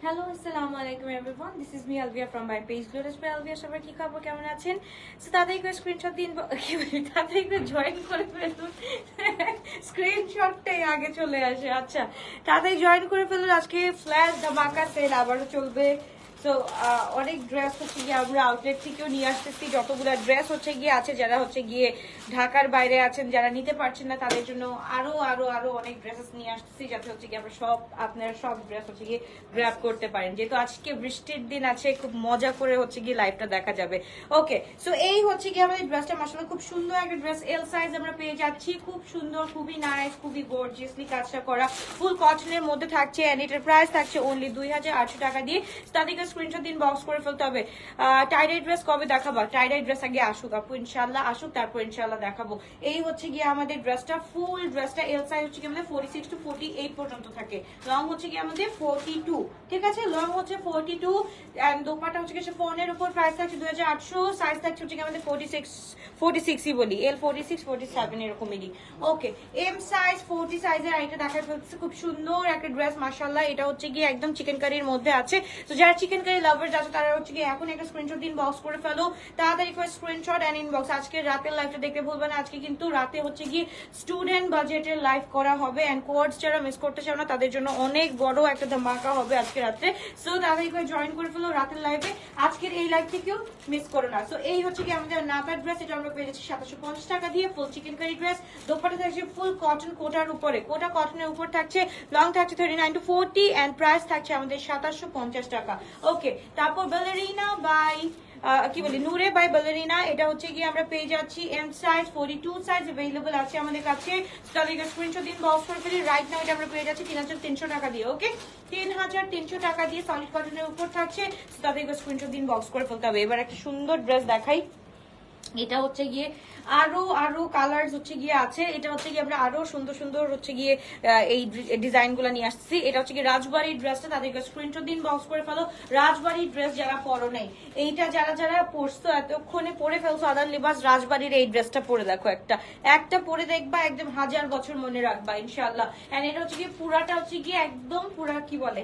Hello আসসালামু আলাইকুম everyone, this is me Alvia from my page Glorious by Alvia. সবাই কি খবর, কেমন আছেন? সো তাড়াতাড়ি করে স্ক্রিনশট দিন, কি বলি, তাড়াতাড়ি করে জয়েন করে ফেলুন। স্ক্রিনশটটাই আগে চলে আসে। আচ্ছা, তাড়াতাড়ি জয়েন করে ফেলুন। আজকে ফ্ল্যাশ ধামাকা সেল আবারও চলবে। সো অনেক ড্রেস হচ্ছে গিয়ে আমরা আউটলেট থেকেও নিয়ে আসতেছি। যতগুলো ড্রেস হচ্ছে গিয়ে আছে, যারা হচ্ছে গিয়ে ঢাকার বাইরে আছেন, যারা নিতে পারছেন না, তাদের জন্য আরো আরো আরো অনেক ড্রেসেস নিয়ে আসতেছি, যাতে হচ্ছে গিয়ে আমরা আপনারা সব ড্রেস হচ্ছে গিয়ে গ্র্যাব করতে পারেন। যেহেতু আজকে বৃষ্টির দিন আছে, খুব মজা করে হচ্ছে গিয়ে লাইভটা দেখা যাবে। ওকে, সো এই হচ্ছে গিয়ে আমাদের ড্রেসটা মাশাআল্লাহ খুব সুন্দর একটা ড্রেস। এল সাইজ আমরা পেয়ে যাচ্ছি, খুব সুন্দর, খুবই নাইস, খুবই গর্জিয়াসলি কাজটা করা, ফুল কটনের মধ্যে থাকছে। এন্ড এটার প্রাইস থাকছে অনলি 2800 টাকা দিয়ে। তাদেরকে স্ক্রিনশট দিন, বক্স করে ফেলতে হবে। টাইডাই ড্রেস কবে দেখাবো? টাইডাই ড্রেস আগে আসুক আপু, ইনশাআল্লাহ আসুক, তারপর ইনশাআল্লাহ দেখাবো। এই হচ্ছে গিয়ে আমাদের ড্রেসটা, ফুল ড্রেসটা এল সাইজ হচ্ছে গিয়ে আমাদের 46 to 48 পর্যন্ত থাকে। লং হচ্ছে গিয়ে আমাদের 42, ঠিক আছে, লং হচ্ছে 42 এন্ড দোপাট্টা হচ্ছে গিয়ে ফোনের উপর। প্রাইস থাকছে 2800, সাইজ থাকছে হচ্ছে গিয়ে আমাদের 46ই বলি, এল 46 47 এরকমই। ওকে, এম সাইজ 40 সাইজের আইটা দেখা ফেলছে, খুব সুন্দর একটা ড্রেস মাশাআল্লাহ। এটা হচ্ছে গিয়ে একদম চিকেন কারির মধ্যে আছে। তো যারা চিকেন কারি লাভার আছে, তারা হচ্ছে গিয়ে এখন একটা স্ক্রিনশট দিন, বক্স করে ফেলো তাড়াতাড়ি করে, স্ক্রিনশট এন্ড ইনবক্স। আজকে রাতের লাইভটা দেখতে ভুলবেন না। আজকে কিন্তু রাতে হচ্ছে গিয়ে স্টুডেন্ট বাজেটের লাইভ করা হবে, এন্ড কোর্স যারা মিস করতে চাও না, তাদের জন্য অনেক বড় একটা ধামাকা হবে আজকে রাতে। সো তাড়াতাড়ি করে জয়েন করে ফেলো রাতের লাইভে, আজকের এই লাইভ থেকেও মিস করো না। সো এই হচ্ছে কি আমাদের নাকার ড্রেস, এটা আমরা পেয়ে যাচ্ছি 2750 টাকা দিয়ে, full chikankari dress. Dupatta থাকছে ফুল কটন, কোটার উপরে, কোটা কটনের উপর থাকছে, লং থাকছে 39 to 40 এন্ড প্রাইস থাকছে আমাদের 2750 টাকা। ওকে, তারপর ব্যালেরিনা বাই কি বলি, নূরে বাই ব্যালেরিনা, এটা হচ্ছে গিয়ে আমরা পেয়ে যাচ্ছি এম সাইজ 42 সাইজ अवेलेबल আছে আমাদের কাছে। তাহলে স্ক্রিনশট দিন, বক্স করে ফেলি। রাইট নাও এটা আমরা পেয়ে যাচ্ছি 3300 টাকা দিয়ে। ওকে, 3300 টাকা দিয়ে সলিড কটনের উপর থাকছে। তাহলে স্ক্রিনশট দিন, বক্স করে ফেলতে হবে। এবার একটা সুন্দর ড্রেস দেখাই। এটা হচ্ছে গিয়ে আরো আরো কালার্স হচ্ছে গিয়ে আছে। এটা হচ্ছে গিয়ে আমরা আরো সুন্দর সুন্দর হচ্ছে গিয়ে এই ডিজাইন গুলা নিয়ে আসছি। এটা হচ্ছে গিয়ে রাজবাড়ির ড্রেসটা, তাদেরকে স্ক্রিনশট দিন, বক্স করে ফেলো। রাজবাড়ির ড্রেস যারা পরো নেই, এইটা যারা যারা পরছো এতক্ষণে পরে ফেলছো আদার লিবাস, রাজবাড়ির এই ড্রেসটা পরে দেখো, একটা পরে দেখবা, একদম 1000 বছর মনে রাখবা ইনশাআল্লাহ। এন্ড এটা হচ্ছে গিয়ে পুরাটা হচ্ছে গিয়ে একদম পুরা কি বলে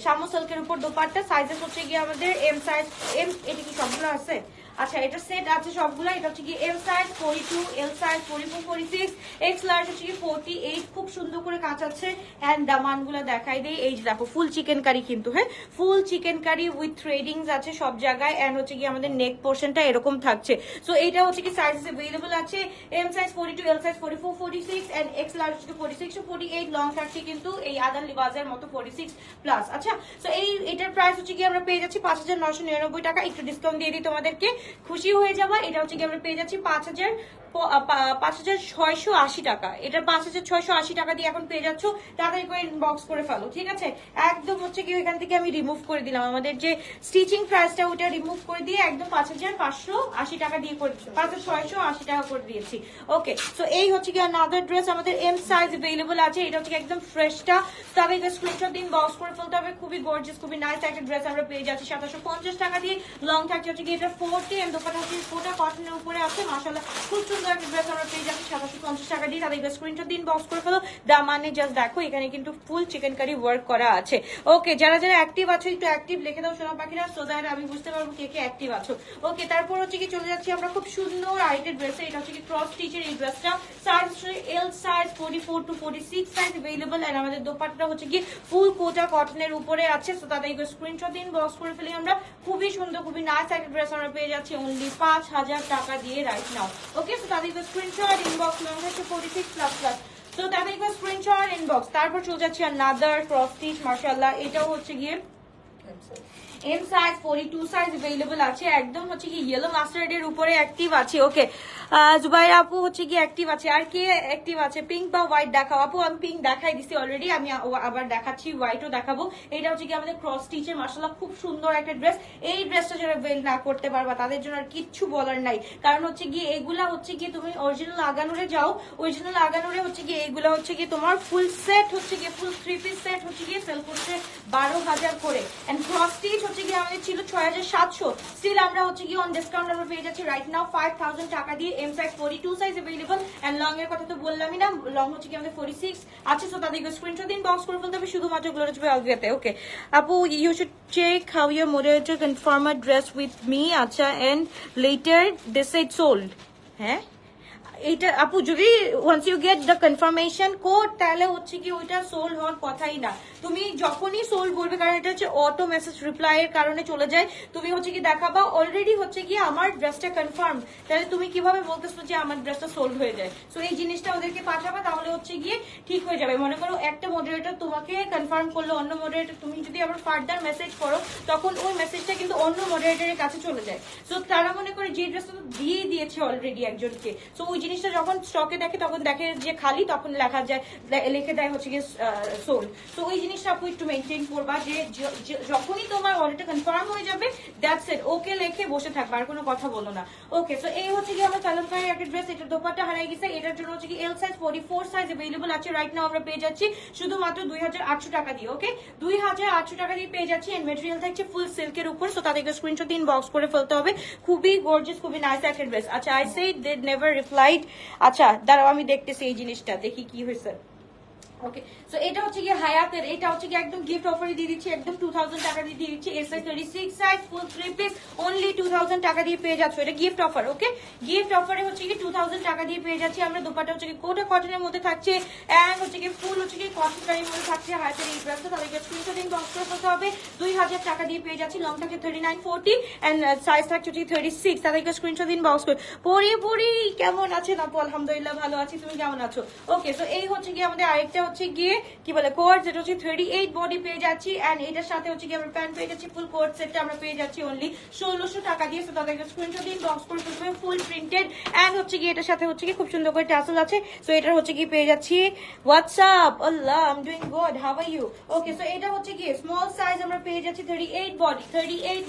শামু সিল্কের উপর দোপাট্টা। সাইজেস হচ্ছে গিয়ে আমাদের এম সাইজ, এম, এটা কি সবগুলো আছে? আচ্ছা, এটা সেট আছে সবগুলো। এটা হচ্ছে কি L size 42, L size 44 46, x large হচ্ছে কি 48। খুব সুন্দর করে কাজ আছে। এন্ড দামানগুলো দেখাই দেই। এই যে দেখো, ফুল চিকেন কারি কিন্তু, হ্যাঁ, ফুল চিকেন কারি উইথ থ্রেডিংস আছে সব জায়গায়। এন্ড হচ্ছে কি আমাদের নেক পোর্শনটা এরকম থাকছে। সো এটা হচ্ছে কি সাইজেস अवेलेबल আছে, M size 42, L size 44 46 and X large হচ্ছে 46 to 48। লং থাকছে কিন্তু এই আদার লিবাজের মতো 46 প্লাস। আচ্ছা, সো এটার প্রাইস হচ্ছে কি আমরা পেয়ে যাচ্ছি 5999 টাকা। একটু ডিসকাউন্ট দিয়ে দিই তোমাদেরকে, খুশি হয়ে যাবা। এটা হচ্ছে কি আমরা পেয়ে যাচ্ছি 5680 টাকা। এটা 5680 টাকা দিয়ে এখন পেয়ে যাচ্ছ। তাড়াতাড়ি করে ইনবক্স করে ফেলো, ঠিক আছে। একদম হচ্ছে কি এখান থেকে আমি রিমুভ করে দিলাম আমাদের যে স্টিচিং প্রাইসটা, ওটা রিমুভ করে দিয়ে একদম 5580 টাকা দিয়ে করে 5680 টাকা করে দিয়েছি। ওকে, সো এই হচ্ছে কি আনাদার ড্রেস আমাদের এম সাইজ अवेलेबल আছে। এটা হচ্ছে একদম ফ্রেশটা। তবে স্ক্রিনশট দিন, বক্স করে ফেলতে হবে। খুবই গর্জিয়াস, খুবই নাইস একটা ড্রেস আমরা পেয়ে যাচ্ছি 2750 টাকা দিয়ে। লং থাকছে হচ্ছে কি এটা 40 এন্ড দোপাট্টা হচ্ছে কোটা কটনের উপরে আছে। মাশাআল্লাহ খুব সুন্দর একটা ড্রেস আমরা পেয়ে যাচ্ছি 2750 টাকা দিয়ে। তাদের স্ক্রিনশট দিন, বক্স করে ফেলো। দামানে জাস্ট দেখো, এখানে কিন্তু ফুল চিকেন কারি ওয়ার্ক করা আছে। ওকে, যারা যারা অ্যাক্টিভ আছো একটু অ্যাক্টিভ লিখে দাও সোনা পাখিরা, সো দ্যাট আমি বুঝতে পারবো কে কে অ্যাক্টিভ আছো। ওকে, তারপর হচ্ছে কি চলে যাচ্ছি আমরা খুব সুন্দর আইটের ড্রেসে। এটা হচ্ছে কি ক্রস স্টিচের এই ড্রেসটা। সাইজ হচ্ছে L size 44 to 46 size available. And আমাদের দোপাট্টা হচ্ছে কি ফুল কোটা কটনের উপরে আছে। সো তাদের স্ক্রিনশট দিন, বক্স করে ফেলি আমরা। খুবই সুন্দর, খুবই নাইস একটা ড্রেস আমরা পেয়ে যাচ্ছি অনলি 5000 টাকা দিয়ে রাইট নাও। ওকে, সো তাদের স্ক্রিনশট ইনবক্স, লং হচ্ছে 46 প্লাস প্লাস। সো তাদের স্ক্রিনশট ইনবক্স। তারপর চলে যাচ্ছে আনাদার ক্রস স্টিচ, মাশাআল্লাহ। এটাও হচ্ছে গিয়ে এম সাইজ 42 সাইজ अवेलेबल আছে। একদম হচ্ছে কি ইয়েলো মাস্টার্ড এর উপরে অ্যাক্টিভ আছে। ওকে, জুবাইরা আপু হচ্ছে কি অ্যাক্টিভ আছে। আর কে অ্যাক্টিভ আছে? পিঙ্ক বা হোয়াইট দেখাও আপু। আমি পিঙ্ক দেখাই দিছি অলরেডি, আমি আবার দেখাচ্ছি, হোয়াইটও দেখাবো। এটা হচ্ছে কি আমাদের ক্রস স্টিচের, মাশাআল্লাহ খুব সুন্দর একটা ড্রেস। এই ড্রেসটা যারা ওয়েল না করতে পারবা তাদের জন্য আর কিচ্ছু বলার নাই। কারণ হচ্ছে কি এগুলা হচ্ছে কি তুমি অরিজিনাল আগানুরে যাও, অরিজিনাল আগানুরে হচ্ছে কি এগুলা হচ্ছে কি তোমার ফুল সেট হচ্ছে কি ফুল 3 পিস সেট হচ্ছে কি সেল করছে 12000 করে। এন্ড ক্রস স্টিচ হচ্ছে গিয়ে আমাদের ছিল 6700, স্টিল আমরা হচ্ছে গিয়ে অন ডিসকাউন্ট আমরা পেয়ে যাচ্ছি রাইট নাও 5000 টাকা দিয়ে। M size 42 size available and long এর কথা তো বললামই না, লং হচ্ছে কি আমাদের 46 আছে। সো তাদেরকে স্ক্রিনশট দিন, বক্স করে ফেলতে হবে শুধুমাত্র গ্লোরিজ বাই অলভিয়াতে। ওকে আপু, you should check how your moderator confirm a dress with me, আচ্ছা, and later they said sold. হ্যাঁ এইটা আপু যদি once you get the confirmation code তাহলে হচ্ছে কি ওইটা সোল্ড হওয়ার কথাই না। তুমি যখনই সোল্ড বলবে, কারণ এটা হচ্ছে অটো মেসেজ রিপ্লাই এর কারণে চলে যায়, তুমি হচ্ছে কি দেখাবা অলরেডি হচ্ছে কি আমার ড্রেসটা কনফার্ম, তাহলে তুমি কিভাবে বলতেছো যে আমার ড্রেসটা সোল্ড হয়ে যায়। সো এই জিনিসটা ওদেরকে পাঠাবা, তাহলে হচ্ছে গিয়ে ঠিক হয়ে যাবে। মনে করো একটা মডারেটর তোমাকে কনফার্ম করলো, অন্য মডারেটর তুমি যদি আবার ফার্দার মেসেজ করো তখন ওই মেসেজটা কিন্তু অন্য মডারেটরের কাছে চলে যায়। সো তারা মনে করে যে ড্রেসটা তো দিয়ে দিয়েছে অলরেডি একজনকে, সো ওই জিনিসটা যখন স্টকে দেখে তখন দেখে যে খালি, তখন লেখা যায়, লিখে দেয় হচ্ছে গিয়ে সোল্ড। তো ওই জিনিসটা আপু একটু মেনটেন করবা যে যখনই তোমার অর্ডারটা কনফার্ম হয়ে যাবে দ্যাটস ইট, ওকে লিখে বসে থাকবা, আর কোনো কথা বলো না। ওকে, সো এই হচ্ছে গিয়ে আমার কালামকারী একটা ড্রেস, এটা দোপাট্টা হারাই গেছে, এটার জন্য হচ্ছে কি এল সাইজ 44 সাইজ अवेलेबल আছে রাইট নাও। আমরা পেয়ে যাচ্ছি শুধুমাত্র 2800 টাকা দিয়ে। ওকে, 2800 টাকা দিয়ে পেয়ে যাচ্ছি এন্ড ম্যাটেরিয়াল থাকছে ফুল সিল্কের উপর। সো তাদেরকে স্ক্রিনশট দিন, বক্স করে ফেলতে হবে। খুবই গর্জিয়াস, খুবই নাইস একটা ড্রেস। আচ্ছা, I said they never replied. আচ্ছা দাঁড়াও আমি দেখতেছি এই জিনিসটা, দেখি কি হয়েছে। ওকে, সো এটা হচ্ছে কি হায়াতের, এটা হচ্ছে কি একদম গিফট অফারে দিয়ে দিচ্ছি, একদম 2000 টাকা দিয়ে দিচ্ছি। এস সাইজ 36 সাইজ ফুল 3 পিস অনলি 2000 টাকা দিয়ে পেয়ে যাচ্ছ, এটা গিফট অফার। ওকে, গিফট অফারে হচ্ছে কি 2000 টাকা দিয়ে পেয়ে যাচ্ছি আমরা। দোপাট্টা হচ্ছে কি কোটা কটনের মধ্যে থাকছে এন্ড হচ্ছে কি ফুল হচ্ছে কি কটন কারির মধ্যে থাকছে হায়াতের এই ড্রেসটা। তাদেরকে স্ক্রিনশট দিন, বক্স করে ফেলতে হবে। 2000 টাকা দিয়ে পেয়ে যাচ্ছি, লং থাকে 39-40 এন্ড সাইজ থাকছে 36। তাদেরকে স্ক্রিনশট দিন, বক্স করে। পরি কেমন আছেন আপু? আলহামদুলিল্লাহ ভালো আছি, তুমি কেমন আছো? ওকে, সো এই হচ্ছে কি আমাদের আরেকটা হচ্ছে গিয়ে কি বলে কোট, যেটা হচ্ছে 38 বডি পেয়ে যাচ্ছি এন্ড এটার সাথে হচ্ছে কি আমরা প্যান্ট পেয়ে যাচ্ছি। ফুল কোট সেটটা আমরা পেয়ে যাচ্ছি অনলি 1600 টাকা দিয়ে। সো তাদেরকে স্ক্রিনশট দিন, বক্স করে ফেলতে হবে। ফুল প্রিন্টেড এন্ড হচ্ছে কি এটার সাথে হচ্ছে কি খুব সুন্দর করে টাসেল আছে। সো এটার হচ্ছে কি পেয়ে যাচ্ছি হোয়াটসঅ্যাপ আল্লাহ I am doing good, how are you? Okay, so এটা হচ্ছে কি স্মল সাইজ আমরা পেয়ে যাচ্ছি 38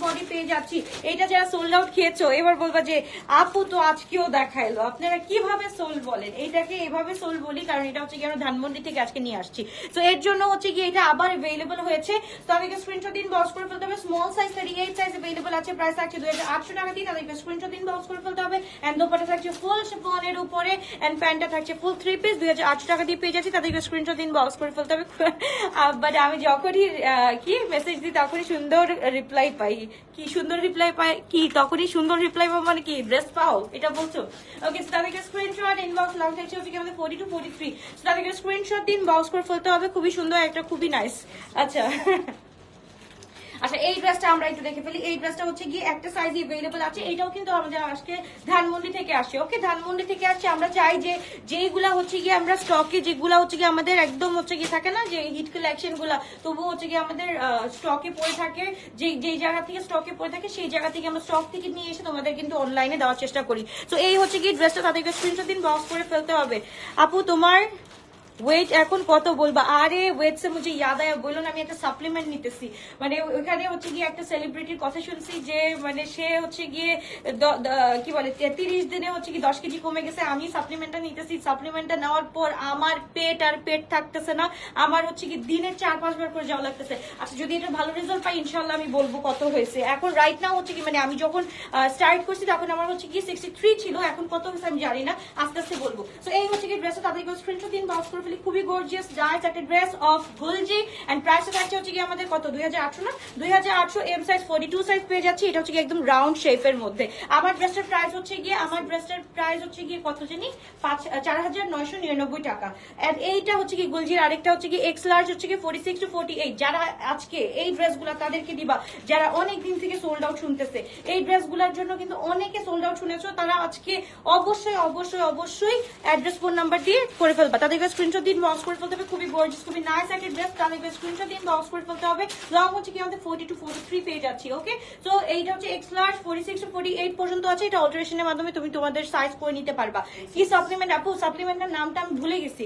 বডি পেয়ে যাচ্ছি। এটা যারা সোল্ড আউট খেয়েছো এবার বলবা যে আপু তো আজকেও দেখাইলো, আপনারা কিভাবে সোল্ড বলেন? এটাকে এভাবে সোল্ড বলি কারণ এটা হচ্ছে কি আমরা ধানমন্ডি থেকে আজকে নিয়ে আসছি। তো এর জন্য হচ্ছে কি এটা আবার अवेलेबल হয়েছে। তো আমাকে স্ক্রিনশট দিন, বক্স করে ফেলতে হবে। স্মল সাইজ 38 সাইজ अवेलेबल আছে, প্রাইস থাকছে 2800 টাকা দিয়ে। তাদেরকে স্ক্রিনশট দিন, বক্স করে ফেলতে হবে। এন্ড দোপাট্টা থাকছে ফুল শিফনের উপরে এন্ড প্যান্টটা থাকছে ফুল 3 পিস 2800 টাকা দিয়ে পেয়ে যাচ্ছি। তাদেরকে স্ক্রিনশট দিন, বক্স করে ফেলতে হবে। বাট আমি যখনই কি মেসেজ দিই তখনই সুন্দর রিপ্লাই পাই। কি সুন্দর রিপ্লাই পাই? কি তখনই সুন্দর রিপ্লাই পাও মানে কি ড্রেস পাও এটা বলছো? ওকে, তাদেরকে স্ক্রিনশট ইনবক্স লং থাকছে হচ্ছে কি আমাদের 40-43। তাদেরকে স্ক্রিনশট দিন, বক্স করে ফেলতে হবে। খুবই সুন্দর একটা, খুবই নাইস। আচ্ছা আচ্ছা, এই ড্রেসটা আমরা একটু দেখে ফেলি। এই ড্রেসটা হচ্ছে গিয়ে একটা সাইজই अवेलेबल আছে। এটাও কিন্তু আমাদের আজকে ধানমন্ডি থেকে আসে। ওকে, ধানমন্ডি থেকে আসছে। আমরা চাই যে যেইগুলা হচ্ছে গিয়ে আমরা স্টকে, যেগুলা হচ্ছে গিয়ে আমাদের একদম হচ্ছে গিয়ে থাকে না যে হিট কালেকশন গুলা, তবু হচ্ছে গিয়ে আমাদের স্টকে পড়ে থাকে, যেই জায়গা থেকে স্টকে পড়ে থাকে সেই জায়গা থেকে আমরা স্টক থেকে নিয়ে এসে তোমাদের কিন্তু অনলাইনে দেওয়ার চেষ্টা করি। তো এই হচ্ছে গিয়ে ড্রেসটা, তাদেরকে স্ক্রিনশট দিন, বক্স করে ফেলতে হবে। আপু তোমার ওয়েট এখন কত বলবা? আরে ওয়েট সে মুঝে ইয়াদ আয়া, বললো না আমি একটা সাপ্লিমেন্ট নিতেছি। মানে ওইখানে হচ্ছে গিয়ে একটা সেলিব্রিটির কথা শুনছি যে মানে সে হচ্ছে গিয়ে কি বলে 30 দিনে হচ্ছে কি 10 কেজি কমে গেছে। আমি সাপ্লিমেন্টটা নিতেছি, সাপ্লিমেন্টটা নেওয়ার পর আমার পেট থাকতেছে না, আমার হচ্ছে কি দিনে 4-5 বার করে যাওয়া লাগতেছে। আচ্ছা, যদি এটা ভালো রেজাল্ট পাই ইনশাল্লাহ আমি বলবো কত হয়েছে। এখন রাইট নাও হচ্ছে কি মানে আমি যখন স্টার্ট করছি তখন আমার হচ্ছে কি 63 ছিল, এখন কত হয়েছে আমি জানি না, আস্তে আস্তে বলবো। তো এই হচ্ছে কি ড্রেসটা, তাদেরকে স্ক্রিনশট দিন, বক্স করে ফেলি। খুবই গর্জিয়াস ডাইস একটা ড্রেস অফ গুলজি এন্ড প্রাইসটা থাকছে হচ্ছে কি আমাদের কত 2800 না 2800 এম সাইজ 42 সাইজ পেয়ে যাচ্ছি। এটা হচ্ছে কি একদম রাউন্ড শেপের মধ্যে। আমার ড্রেসটার প্রাইস হচ্ছে গিয়ে কত জানি 4999 টাকা। এন্ড এইটা হচ্ছে কি গুলজির আরেকটা হচ্ছে কি এক্স লার্জ হচ্ছে কি 46-48। যারা আজকে এই ড্রেসগুলো তাদেরকে দিবা যারা অনেক দিন থেকে সোল্ড আউট শুনতেছে, এই ড্রেসগুলোর জন্য কিন্তু অনেকে সোল্ড আউট শুনেছো, তারা আজকে অবশ্যই অ্যাড্রেস ফোন নাম্বার দিয়ে করে ফেলবা। তাদেরকে স্ক্রিনশট দিন, বক্স করে ফেলতে হবে। খুবই গর্জিয়াস, খুবই নাইস একটা ড্রেস। তাদেরকে স্ক্রিনশট দিন, বক্স করে ফেলতে হবে। লং হচ্ছে কি আমাদের 40-43 পেয়ে যাচ্ছি। ওকে, সো এইটা হচ্ছে এক্স লার্জ 46-48 পর্যন্ত আছে। এটা অল্টারেশনের মাধ্যমে তুমি তোমাদের সাইজ করে নিতে পারবা। কি সাপ্লিমেন্ট আপু? সাপ্লিমেন্টের নামটা আমি ভুলে গেছি,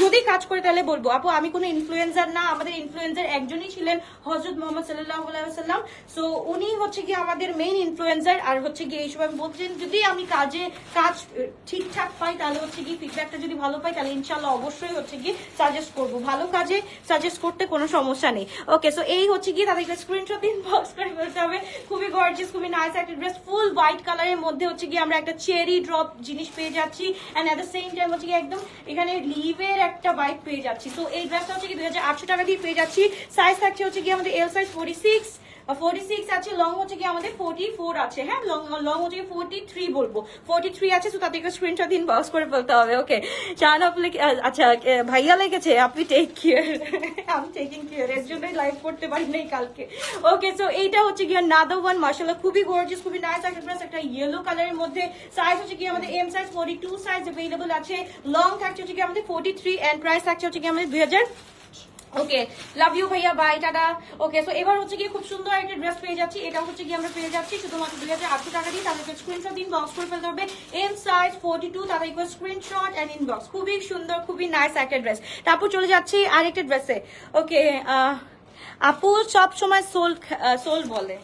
যদি কাজ করে তাহলে বলবো। আপু আমি কোনো ইনফ্লুয়েন্সার না, আমাদের ইনফ্লুয়েন্সার একজনই ছিলেন হযরত মুহাম্মদ সাল্লাল্লাহু আলাইহি ওয়াসাল্লাম। সো উনি হচ্ছে কি আমাদের মেইন ইনফ্লুয়েন্সার। আর হচ্ছে কি এই সময় বলছেন যদি আমি কাজ ঠিকঠাক পাই তাহলে হচ্ছে কি ফিডব্যাকটা যদি ভালো পাই তাহলে ইনশাল্লাহ অবশ্যই হচ্ছে কি সাজেস্ট করবো, ভালো কাজে সাজেস্ট করতে কোনো সমস্যা নেই। ওকে, সো এই হচ্ছে কি তাদেরকে স্ক্রিনশট ইনবক্স করে ফেলতে হবে। খুবই গর্জিয়াস, খুবই নাইস একটা ড্রেস, ফুল হোয়াইট কালারের মধ্যে হচ্ছে কি আমরা একটা চেরি ড্রপ জিনিস পেয়ে যাচ্ছি, and at the same time হচ্ছে কি একদম এখানে লিভের একটা বাইক পেয়ে যাচ্ছি। তো এই ড্রেসটা হচ্ছে কি 2800 টাকা দিয়ে পেয়ে যাচ্ছি। সাইজ থাকছে হচ্ছে কি আমাদের এল সাইজ 46 আছে, লং হচ্ছে কি আমাদের 44 আছে, হ্যাঁ লং হচ্ছে কি 43 বলবো, 43 আছে। তো তাদেরকে স্ক্রিনশট ইনবক্স করে ফেলতে হবে। ওকে, চান আপনি আচ্ছা ভাইয়া লেগেছে, আপনি টেক কেয়ার, আমি টেকিং কেয়ার, এর জন্যই লাইভ করতে পারি নাই কালকে। ওকে, সো এইটা হচ্ছে কি নাদার ওয়ান, মাশাআল্লাহ খুবই গর্জিয়াস, খুবই নাইস একটা ড্রেস, একটা ইয়েলো কালারের মধ্যে। সাইজ হচ্ছে কি আমাদের এম সাইজ 42 সাইজ अवेलेबल আছে, লং থাকছে হচ্ছে কি আমাদের 43 এন্ড প্রাইস থাকছে হচ্ছে কি আমাদের 2000। ওকে, লাভ ইউ ভাইয়া, বাই, টাটা। ওকে, সো এবার হচ্ছে কি খুব সুন্দর একটা ড্রেস পেয়ে যাচ্ছি, এটা হচ্ছে কি আমরা পেয়ে যাচ্ছি শুধুমাত্র 2800 টাকা দিয়ে। তাদেরকে স্ক্রিনশট ইনবক্স করে ফেলতে হবে, এম সাইজ 42, তাদেরকে স্ক্রিনশট এন্ড ইনবক্স। খুবই সুন্দর, খুবই নাইস একটা ড্রেস। তারপর চলে যাচ্ছি আরেকটা ড্রেসে। ওকে, আপু সব সময় সোল বলে,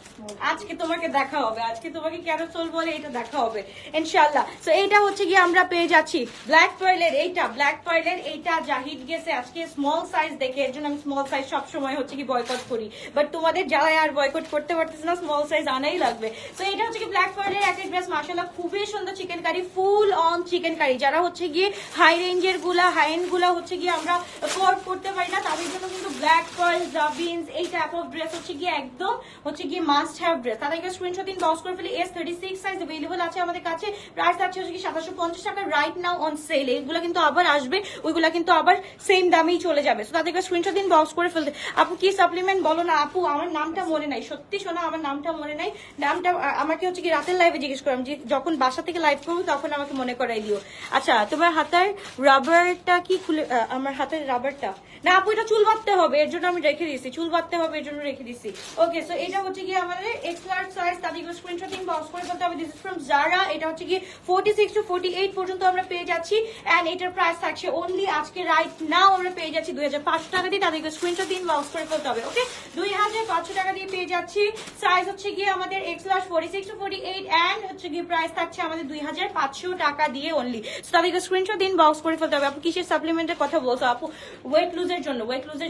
আজকে তোমাকে দেখা হবে, আজকে তোমাকে কেন সোল বলে এটা দেখা হবে ইনশাআল্লাহ। সো এইটা হচ্ছে কি আমরা পেয়ে যাচ্ছি ব্ল্যাক পার্লের, এইটা জাহিদ গেছে আজকে স্মল সাইজ দেখে, এর জন্য আমি স্মল সাইজ সব সময় হচ্ছে কি বয়কট করি, বাট তোমাদের জ্বালায় আর বয়কট করতে পারতেছে না, স্মল সাইজ আনাই লাগবে। সো এটা হচ্ছে কি ব্ল্যাক পার্লের একটা ড্রেস, মাশাআল্লাহ খুবই সুন্দর chikankari, full on chikankari. যারা হচ্ছে গিয়ে হাই রেঞ্জের গুলা, হাই এন্ড গুলা হচ্ছে গিয়ে আমরা অ্যাফোর্ড করতে পারি না, তাদের জন্য কিন্তু ব্ল্যাক পার্ল, জাবিনস এই টাইপ অফ ড্রেস হচ্ছে গিয়ে একদম হচ্ছে গিয়ে মাস্ট হ্যাভ ড্রেস। তাদেরকে স্ক্রিনশট ইনবক্স করে ফেলি, S36 সাইজ अवेलेबल আছে আমাদের কাছে। প্রাইস আছে হচ্ছে কি 2750 টাকা রাইট নাও অন সেল। এইগুলো কিন্তু আবার আসবে, ওইগুলা কিন্তু আবার সেম দামেই চলে যাবে। সো তাদেরকে স্ক্রিনশট ইনবক্স করে ফেলতে। আপু কি সাপ্লিমেন্ট বলো না? আপু আমার নামটা মনে নাই, সত্যি শোনা আমার নামটা মনে নাই। নামটা আমাকে হচ্ছে কি রাতের লাইভে জিজ্ঞেস করলাম, যে যখন বাসা থেকে লাইভ করবো তখন আমাকে মনে করাই দিও। আচ্ছা, তোমার হাতের রাবারটা কি খুলে, আমার হাতের রাবারটা না আপু, এটা চুল বাঁধতে হবে, এর জন্য আমি রেখে দিয়েছি, চুল বাঁধতে হবে এর জন্য রেখে দিয়েছি। ওকে, সো এটা হচ্ছে কি আমাদের এক্স লার্জ সাইজ, তাদেরকে স্ক্রিনশট ইনবক্স করে ফেলতে হবে। দিস ইজ ফ্রম জারা, এটা হচ্ছে কি 46 to 48 পর্যন্ত আমরা পেয়ে যাচ্ছি, এন্ড এটার প্রাইস থাকছে অনলি আজকে রাইট নাও আমরা পেয়ে যাচ্ছি 2500 টাকা দিয়ে। তাদেরকে স্ক্রিনশট ইনবক্স করে ফেলতে হবে। ওকে, 2500 টাকা দিয়ে পেয়ে যাচ্ছি। সাইজ হচ্ছে কি আমাদের এক্স লার্জ 46 to 48 এন্ড হচ্ছে কি প্রাইস থাকছে আমাদের 2500 টাকা দিয়ে অনলি। সো তাদেরকে স্ক্রিনশট ইনবক্স করে ফেলতে হবে। আপু কিসের সাপ্লিমেন্টের কথা বলছো? আপু ওয়েট লুজের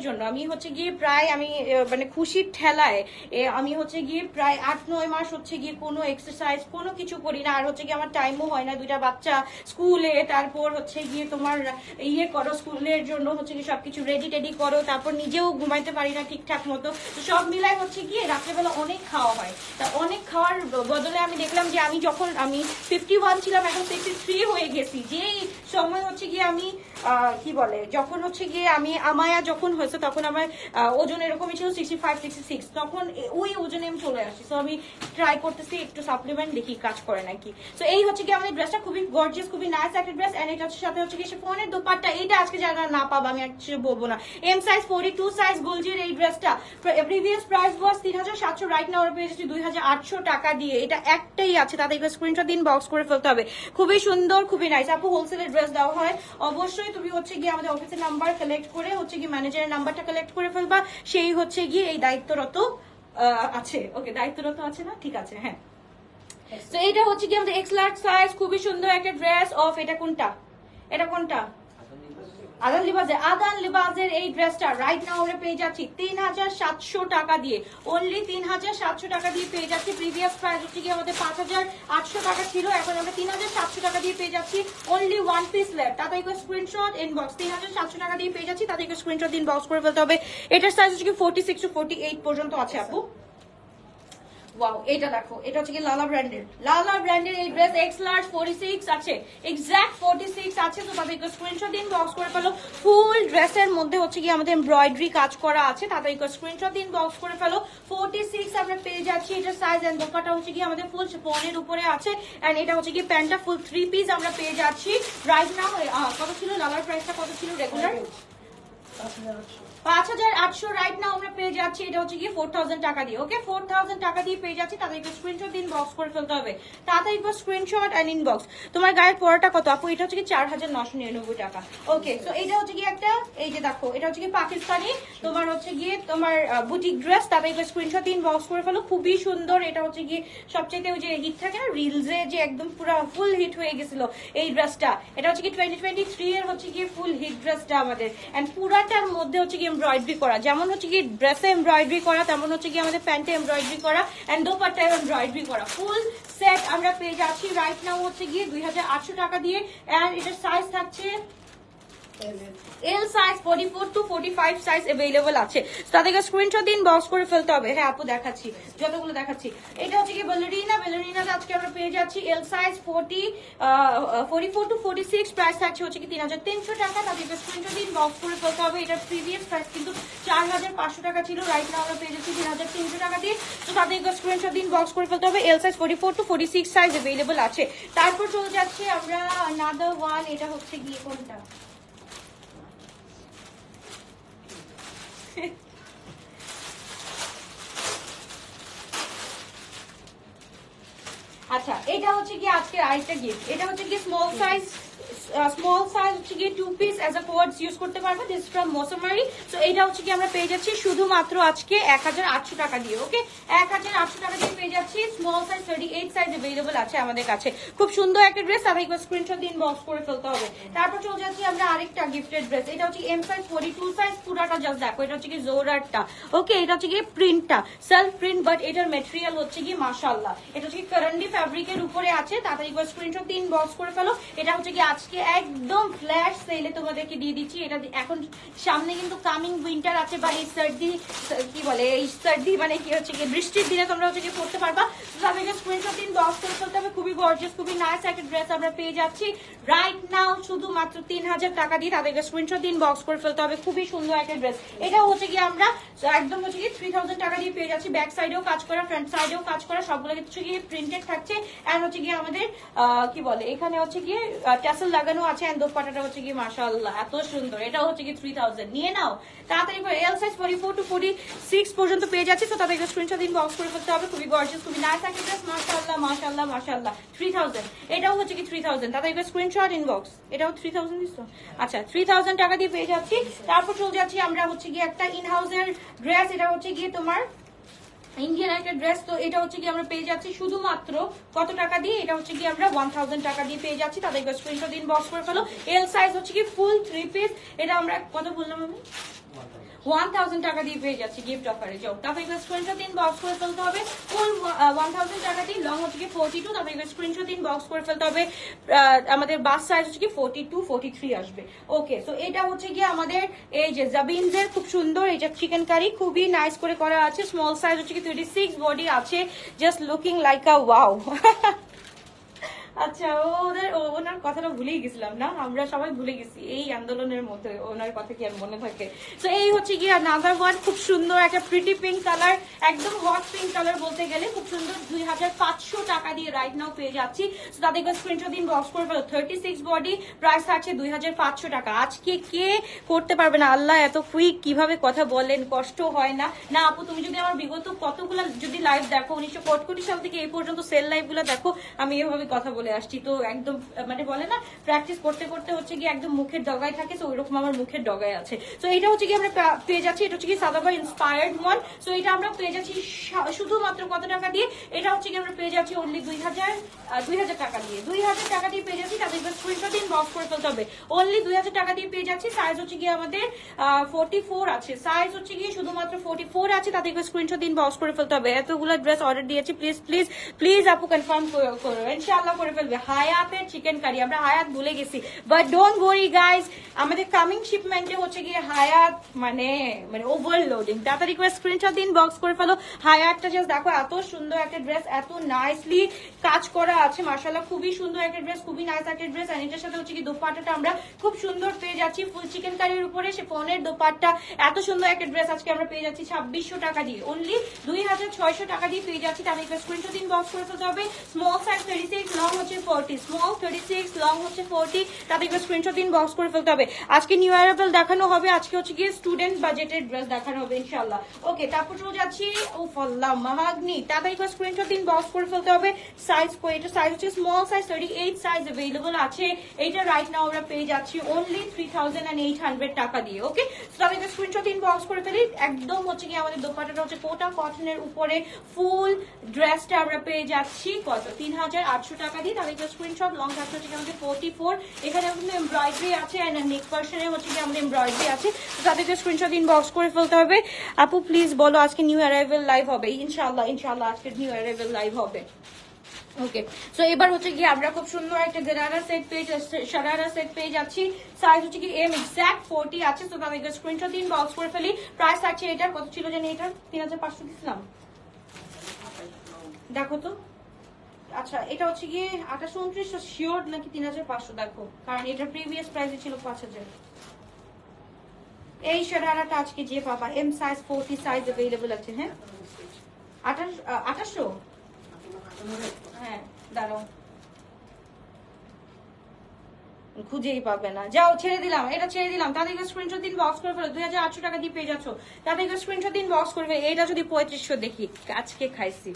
জন্য আমি হচ্ছে গিয়ে প্রায় আমি মানে খুশির ঠেলায় আমি হচ্ছে গিয়ে প্রায় 8-9 মাস হচ্ছে গিয়ে কোনো এক্সারসাইজ কোনো কিছু করি না, আর হচ্ছে গিয়ে আমার টাইমও হয় না, দুইটা বাচ্চা স্কুলে, তারপর হচ্ছে গিয়ে তোমার ইয়ে করো, স্কুলের জন্য হচ্ছে গিয়ে সবকিছু রেডি টেডি করো, তারপর নিজেও ঘুমাইতে পারি না ঠিকঠাক মতো। সব মিলাই হচ্ছে গিয়ে রাত্রেবেলা অনেক খাওয়া হয়, তা অনেক খাওয়ার বদলে আমি দেখলাম যে আমি যখন আমি 51 ছিলাম এখন 63 হয়ে গেছি। যেই সময় হচ্ছে গিয়ে আমি কি বলে যখন হচ্ছে গিয়ে আমি আমায়া যখন হয়েছে তখন আমার ওজন এরকমই ছিল 65-66, তখন ওই ওজনে আমি চলে আসছি। সো আমি ট্রাই করতেছি একটু সাপ্লিমেন্ট দেখি কাজ করে নাকি। সো এই হচ্ছে কি আমাদের ড্রেসটা খুবই গর্জিয়াস, খুবই নাইস একটা ড্রেস, এন্ড এটা হচ্ছে সাথে হচ্ছে কি শিফনের দোপাট্টা। এইটা আজকে যারা না পাবো আমি কিছু বলবো না। এম সাইজ 42 সাইজ গোলজির এই ড্রেসটা প্রিভিয়াস প্রাইস ওয়াজ 3700, রাইট নাও আমরা পেয়ে যাচ্ছি 2800 টাকা দিয়ে। এটা একটাই আছে, তাদেরকে স্ক্রিনশট ইনবক্স করে ফেলতে হবে। খুবই সুন্দর, খুবই নাইস। আপু হোলসেলের ড্রেস দেওয়া হয়, অবশ্যই তুমি হচ্ছে গিয়ে আমাদের অফিসের নাম্বার কালেক্ট করে হচ্ছে গিয়ে ম্যানেজারের নাম্বারটা কালেক্ট করে ফেলবা, সেই হচ্ছে গিয়ে এই দায়িত্বরত আছে। ওকে, দায়িত্বরত আছে না? ঠিক আছে, হ্যাঁ। তো এটা হচ্ছে কি আমাদের এক্স লার্জ সাইজ, খুবই সুন্দর একটা ড্রেস অফ। এটা কোনটা? আদান লিবাজের এই ড্রেসটা রাইট নাও আমরা পেয়ে যাচ্ছি 3700 টাকা দিয়ে, অনলি 3700 টাকা দিয়ে পেয়ে যাচ্ছি। প্রিভিয়াস প্রাইস হচ্ছে কি আমাদের 5800 টাকা ছিল, এখন আমরা 3700 টাকা দিয়ে পেয়ে যাচ্ছি। অনলি ওয়ান পিস লেফট, তাদেরকে স্ক্রিনশট ইনবক্স 3700 টাকা দিয়ে পেয়ে যাচ্ছি, তাদেরকে স্ক্রিনশট ইনবক্স করে ফেলতে হবে। এটার সাইজ হচ্ছে কি 46 to 48 পর্যন্ত আছে আপু। ওয়াও, এটা দেখো, এটা হচ্ছে কি লালা ব্র্যান্ডের এই ড্রেস এক্স লার্জ 46 আছে, এক্সাক্ট 46 আছে। তো তাদেরকে স্ক্রিনশট ইনবক্স করে ফেলো। ফুল ড্রেসের মধ্যে হচ্ছে কি আমাদের এমব্রয়ডারি কাজ করা আছে, তাদেরকে স্ক্রিনশট ইনবক্স করে ফেলো। 46 আমরা পেয়ে যাচ্ছি। এটা সাইজ এন্ড দোপাট্টা হচ্ছে কি আমাদের ফুল শিফনের উপরে আছে, এন্ড এটা হচ্ছে কি প্যান্টটা ফুল 3 পিস আমরা পেয়ে যাচ্ছি। রাইট নাও কত ছিল লালার প্রাইসটা, কত ছিল রেগুলার? 5800 রাইট নাও আমরা পেয়ে যাচ্ছি। এটা হচ্ছে গিয়ে 4000 টাকা দিয়ে। ওকে 4000 টাকা দিয়ে পেয়ে যাচ্ছি। তাদেরকে স্ক্রিনশট দিন, বক্স করে ফেলতে হবে। তাড়াতাড়ি একবার স্ক্রিনশট এন্ড ইনবক্স। তোমার গায়ের পরাটা কত আপু? এটা হচ্ছে কি 4999 টাকা। ওকে সো এটা হচ্ছে কি একটা, এই যে দেখো এটা হচ্ছে কি পাকিস্তানি তোমার হচ্ছে গিয়ে তোমার বুটিক ড্রেস। তাদেরকে স্ক্রিনশট দিন, বক্স করে ফেলো। খুবই সুন্দর। এটা হচ্ছে গিয়ে সবচেয়ে ওই যে হিট থাকে না রিলসে, যে একদম পুরো ফুল হিট হয়ে গেছিল এই ড্রেসটা। এটা হচ্ছে কি 2023 এর হচ্ছে কি ফুল হিট ড্রেসটা আমাদের। এন্ড পুরাটার মধ্যে হচ্ছে কি এমব্রয়ডারি করা, যেমন হচ্ছে কি ড্রেসে এমব্রয়ডারি করা তেমন হচ্ছে কি আমাদের প্যান্টে এমব্রয়ডারি করা এন্ড দোপাট্টায় এমব্রয়ডারি করা। ফুল সেট আমরা পেয়ে যাচ্ছি রাইট নাও হচ্ছে গিয়ে 2800 টাকা দিয়ে। এন্ড এটার সাইজ থাকছে এল সাইজ 44 to 45 সাইজ अवेलेबल আছে। তাদেরকে স্ক্রিনশট দিন, বক্স করে ফেলতে হবে। হ্যাঁ আপু দেখাচ্ছি, যতগুলো দেখাচ্ছি। এটা হচ্ছে কি ব্যালেরিনা, ব্যালেরিনাতে আজকে আমরা পেয়ে যাচ্ছি এল সাইজ 44 to 46, প্রাইস থাকছে হচ্ছে কি 3300 টাকা। তাদেরকে স্ক্রিনশট দিন, বক্স করে ফেলতে হবে। এটা প্রিভিয়াস প্রাইস কিন্তু 4500 টাকা ছিল, রাইট নাও আমরা পেয়ে যাচ্ছি 3300 টাকা দিয়ে। তো তাদেরকে স্ক্রিনশট দিন, বক্স করে ফেলতে হবে। এল সাইজ 44 to 46 সাইজ अवेलेबल আছে। তারপর চলে যাচ্ছে আমরা another one, এটা হচ্ছে গিয়ে কোনটা, আচ্ছা এটা হচ্ছে কি আজকে আরেকটা গিফট। এটা হচ্ছে কি স্মল সাইজ হচ্ছে কি 2 piece as a co-ords use করতে পারবে। This from মৌসুমারি। সো এটা হচ্ছে কি আমরা পেয়ে যাচ্ছি শুধুমাত্র আজকে 1800 টাকা দিয়ে। ওকে 1800 টাকা দিয়ে পেয়ে যাচ্ছি। স্মল সাইজ 38 সাইজ अवेलेबल আছে আমাদের কাছে। খুব সুন্দর একটা ড্রেস, তাহলে একবার স্ক্রিনশট দিন, বক্স করে ফেলতে হবে। তারপর চলে যাচ্ছি আমরা আরেকটা গিফটেড ড্রেস। এটা হচ্ছে এম সাইজ 42 সাইজ, পুরাটা জাস্ট দেখো। এটা হচ্ছে কি জোরারটা। ওকে এটা হচ্ছে কি প্রিন্টটা সেলফ প্রিন্ট, বাট এটার ম্যাটেরিয়াল হচ্ছে কি মাশাআল্লাহ। এটা হচ্ছে কি কারান্ডি ফ্যাব্রিকের উপরে আছে। তাড়াতাড়ি একবার স্ক্রিনশট দিন, বক্স করে ফেলো। এটা হচ্ছে কি আজকে একদম ফ্ল্যাশ সেলে তোমাদেরকে দিয়ে দিচ্ছি। এটা এখন সামনে কিন্তু কামিং উইন্টার আছে, বা এই সর্দি কি বলে, এই সর্দি মানে কি হচ্ছে কি বৃষ্টির দিনে তোমরা হচ্ছে কি পড়তে পারবা। তাদেরকে স্ক্রিনশট দিন, বক্স করে ফেলতে হবে। খুবই গর্জিয়াস, খুবই নাইস একটা ড্রেস আমরা পেয়ে যাচ্ছি রাইট নাও শুধুমাত্র 3000 টাকা দিয়ে। তাদেরকে স্ক্রিনশট দিন, বক্স করে ফেলতে হবে। খুবই সুন্দর একটা ড্রেস। এটা হচ্ছে কি আমরা একদম হচ্ছে কি 3000 টাকা দিয়ে পেয়ে যাচ্ছি। ব্যাক সাইডেও কাজ করা, ফ্রন্ট সাইডেও কাজ করা, সবগুলো হচ্ছে কি প্রিন্টেড থাকছে। এন্ড হচ্ছে কি আমাদের কি বলে এখানে হচ্ছে কি ট্যাসেল লাগানো আছে। এন্ড দোপাট্টাটা হচ্ছে কি মাশাআল্লাহ এত সুন্দর। এটা হচ্ছে কি 3000 নিয়ে নাও তাড়াতাড়ি করে। এল সাইজ 44 to 46 পর্যন্ত পেয়ে যাচ্ছে। তো তাদেরকে স্ক্রিনশট দিন, বক্স করে ফেলতে হবে। খুবই গর্জিয়াস, খুবই নাইস একটা ড্রেস। মাশাআল্লাহ মাশাআল্লাহ মাশাআল্লাহ। 3000 এটাও হচ্ছে কি 3000। তাদেরকে স্ক্রিনশট ইনবক্স। এটাও 3000 দিছো? আচ্ছা 3000 টাকা দিয়ে পেয়ে যাচ্ছি। তারপর চলে যাচ্ছি আমরা হচ্ছে কি একটা ইন হাউসের ড্রেস। এটা হচ্ছে গিয়ে তোমার ইন্ডিয়ান একটা ড্রেস। তো এটা হচ্ছে কি আমরা পেয়ে যাচ্ছি শুধুমাত্র কত টাকা দিয়ে? এটা হচ্ছে কি আমরা 1000 টাকা দিয়ে পেয়ে যাচ্ছি। তাদেরকে স্ক্রিনশট দিন, বক্স করে ফেলো। এল সাইজ হচ্ছে কি ফুল 3 পিস। এটা আমরা কত বললাম আমি? 1000 টাকা দিয়ে পেয়ে যাচ্ছি গিফট অফারে। যাও তারপরে স্ক্রিনশট দিন, বক্স করে ফেলতে হবে। ফুল 1000 টাকা দিয়ে। লং হচ্ছে কি 42। তারপরে স্ক্রিনশট দিন, বক্স করে ফেলতে হবে। আমাদের বাস সাইজ হচ্ছে কি 42 43 আসবে। ওকে সো এটা হচ্ছে কি আমাদের এই যে জাবিনজের খুব সুন্দর এই যে চিকেন কারি, খুবই নাইস করে করা আছে। স্মল সাইজ হচ্ছে কি 36, বডি আছে জাস্ট লুকিং লাইক আ ওয়াও। আচ্ছা ওনার কথাটা ভুলেই গেছিলাম না, আমরা সবাই ভুলে গেছি এই আন্দোলনের মধ্যে ওনার কথা কি আর মনে থাকে। তো এই হচ্ছে গিয়ে নাম্বার 1, খুব সুন্দর একটা প্রিটি পিঙ্ক কালার, একদম হট পিঙ্ক কালার বলতে গেলে। খুব সুন্দর 2500 টাকা দিয়ে রাইট নাও পেয়ে যাচ্ছি। তো তাদেরকে স্ক্রিনশট দিন, বক্স করে ফেলো। 36 বডি, প্রাইস থাকছে 2500 টাকা। আজকে কে করতে পারবে না? আল্লাহ এত কুইক কিভাবে কথা বলেন, কষ্ট হয় না? না আপু তুমি যদি আমার বিগত কতগুলো যদি লাইভ দেখো 1965 সাল থেকে এই পর্যন্ত সেল লাইভ গুলো দেখো, আমি এভাবে কথা বলে আসছি। তো একদম মানে বলে না প্র্যাকটিস করতে করতে হচ্ছে কি একদম মুখের ডগায় থাকে। তো ওইরকম আমার মুখের ডগায় আছে। তো এটা হচ্ছে কি আমরা পেয়ে যাচ্ছি, এটা হচ্ছে কি সাদাবা ইন্সপায়ার্ড ওয়ান। তো এটা আমরা পেয়ে যাচ্ছি শুধুমাত্র কত টাকা দিয়ে? এটা হচ্ছে কি আমরা পেয়ে যাচ্ছি অনলি 2000 টাকা দিয়ে। 2000 টাকা দিয়ে পেয়ে যাচ্ছি। তাদের স্ক্রিনশট দিন, বক্স করে ফেলতে হবে। অনলি 2000 টাকা দিয়ে পেয়ে যাচ্ছি। সাইজ হচ্ছে কি আমাদের 44 আছে। সাইজ হচ্ছে কি শুধুমাত্র 44 আছে। তাদেরকে স্ক্রিনশট দিন, বক্স করে ফেলতে হবে। এতগুলো ড্রেস অর্ডার দিয়েছি, প্লিজ প্লিজ প্লিজ আপু কনফার্ম করো, ইনশাআল্লাহ করে ফেলবে। হায়াতের চিকেন কারি, আমরা হায়াত ভুলে গেছি, বাট ডোন্ট ওয়ারি গাইস, আমাদের কামিং শিপমেন্টে হচ্ছে গিয়ে হায়াত মানে ওভারলোডিং। তাড়াতাড়ি করে স্ক্রিনশট দিন, বক্স করে ফেলো। হায়াতটা জাস্ট দেখো, এত সুন্দর একটা ড্রেস, এত নাইসলি কাজ করা আছে মাশাআল্লাহ। খুবই সুন্দর একটা ড্রেস, খুবই নাইস একটা ড্রেস। আর এটার সাথে হচ্ছে কি দোপাট্টাটা আমরা খুব সুন্দর পেয়ে যাচ্ছি ফুল চিকেন কারির উপরে, সে ফোনের দোপাট্টা। এত সুন্দর একটা ড্রেস আজকে আমরা পেয়ে যাচ্ছি 2600 টাকা দিয়ে। অনলি 2600 টাকা দিয়ে পেয়ে যাচ্ছি। তাদেরকে স্ক্রিনশট দিন, বক্স করে ফেলতে হবে। স্মল সাইজ 36, লং হচ্ছে 40, স্মল 36, লং হচ্ছে 40। তাদেরকে স্ক্রিনশট দিন, বক্স করে ফেলতে হবে। আজকে নিউ অ্যারাইভেল দেখানো হবে, আজকে হচ্ছে গিয়ে স্টুডেন্ট বাজেটের ড্রেস দেখানো হবে ইনশাআল্লাহ। ওকে, তারপর চলে যাচ্ছি উফ আল্লাহ মাহাগনি, তাড়াতাড়ি করে স্ক্রিনশট দিন, বক্স করে ফেলতে হবে। সাইজ করে, এটা সাইজ হচ্ছে স্মল সাইজ 38 সাইজ अवेलेबल আছে। এটা রাইট নাও আমরা পেয়ে যাচ্ছি অনলি 3800 টাকা দিয়ে। ওকে, তাহলে স্ক্রিনশট দিন, বক্স করে ফেলি। একদম হচ্ছে কি আমাদের দোপাট্টাটা হচ্ছে কোটা কটনের উপরে ফুল ড্রেসটা আমরা পেয়ে যাচ্ছি কত 3800 টাকা দিয়ে। তাহলে স্ক্রিনশট, লং থাকছে হচ্ছে আমাদের 44, এখানে কিন্তু এমব্রয়ডারি আছে এন্ড নেক পোরশনে হচ্ছে কি আমাদের এমব্রয়ডারি আছে। তো তাদেরকে স্ক্রিনশট দিন, বক্স করে ফেলতে হবে। আপু প্লিজ বলো আজকে নিউ অ্যারাইভেল লাইভ হবে? ইনশাআল্লাহ ইনশাআল্লাহ আজকে নিউ অ্যারাইভেল লাইভ হবে। ওকে, সো এবার হচ্ছে কি আমরা খুব সুন্দর একটা গারারা সেট পেয়ে যাচ্ছি, শারারা সেট পেয়ে যাচ্ছি। সাইজ হচ্ছে কি এম এক্সাক্ট 40 আছে। তো তাদেরকে স্ক্রিনশট দিন, বক্স করে ফেলি। প্রাইস আছে এটার কত ছিল জানি, এটার 3500 দিছিলাম, দেখো তো। আচ্ছা, এটা হচ্ছে গিয়ে 2829 শিওর নাকি 3500 দেখো, কারণ এটা প্রিভিয়াস প্রাইসে ছিল 5000। এই শারারাটা আজকে যে পাবা এম সাইজ 40 সাইজ अवेलेबल আছে। হ্যাঁ 2800, হ্যাঁ দাঁড়াও খুঁজেই পাবে না, যাও ছেড়ে দিলাম, এটা ছেড়ে দিলাম। তাদেরকে স্ক্রিনশট দিন, বক্স করে ফেলো। 2800 টাকা দিয়ে পেয়ে যাচ্ছ। তাদেরকে স্ক্রিনশট দিন, বক্স করবে। এটা যদি 3500 দেখি আজকে খাইছি।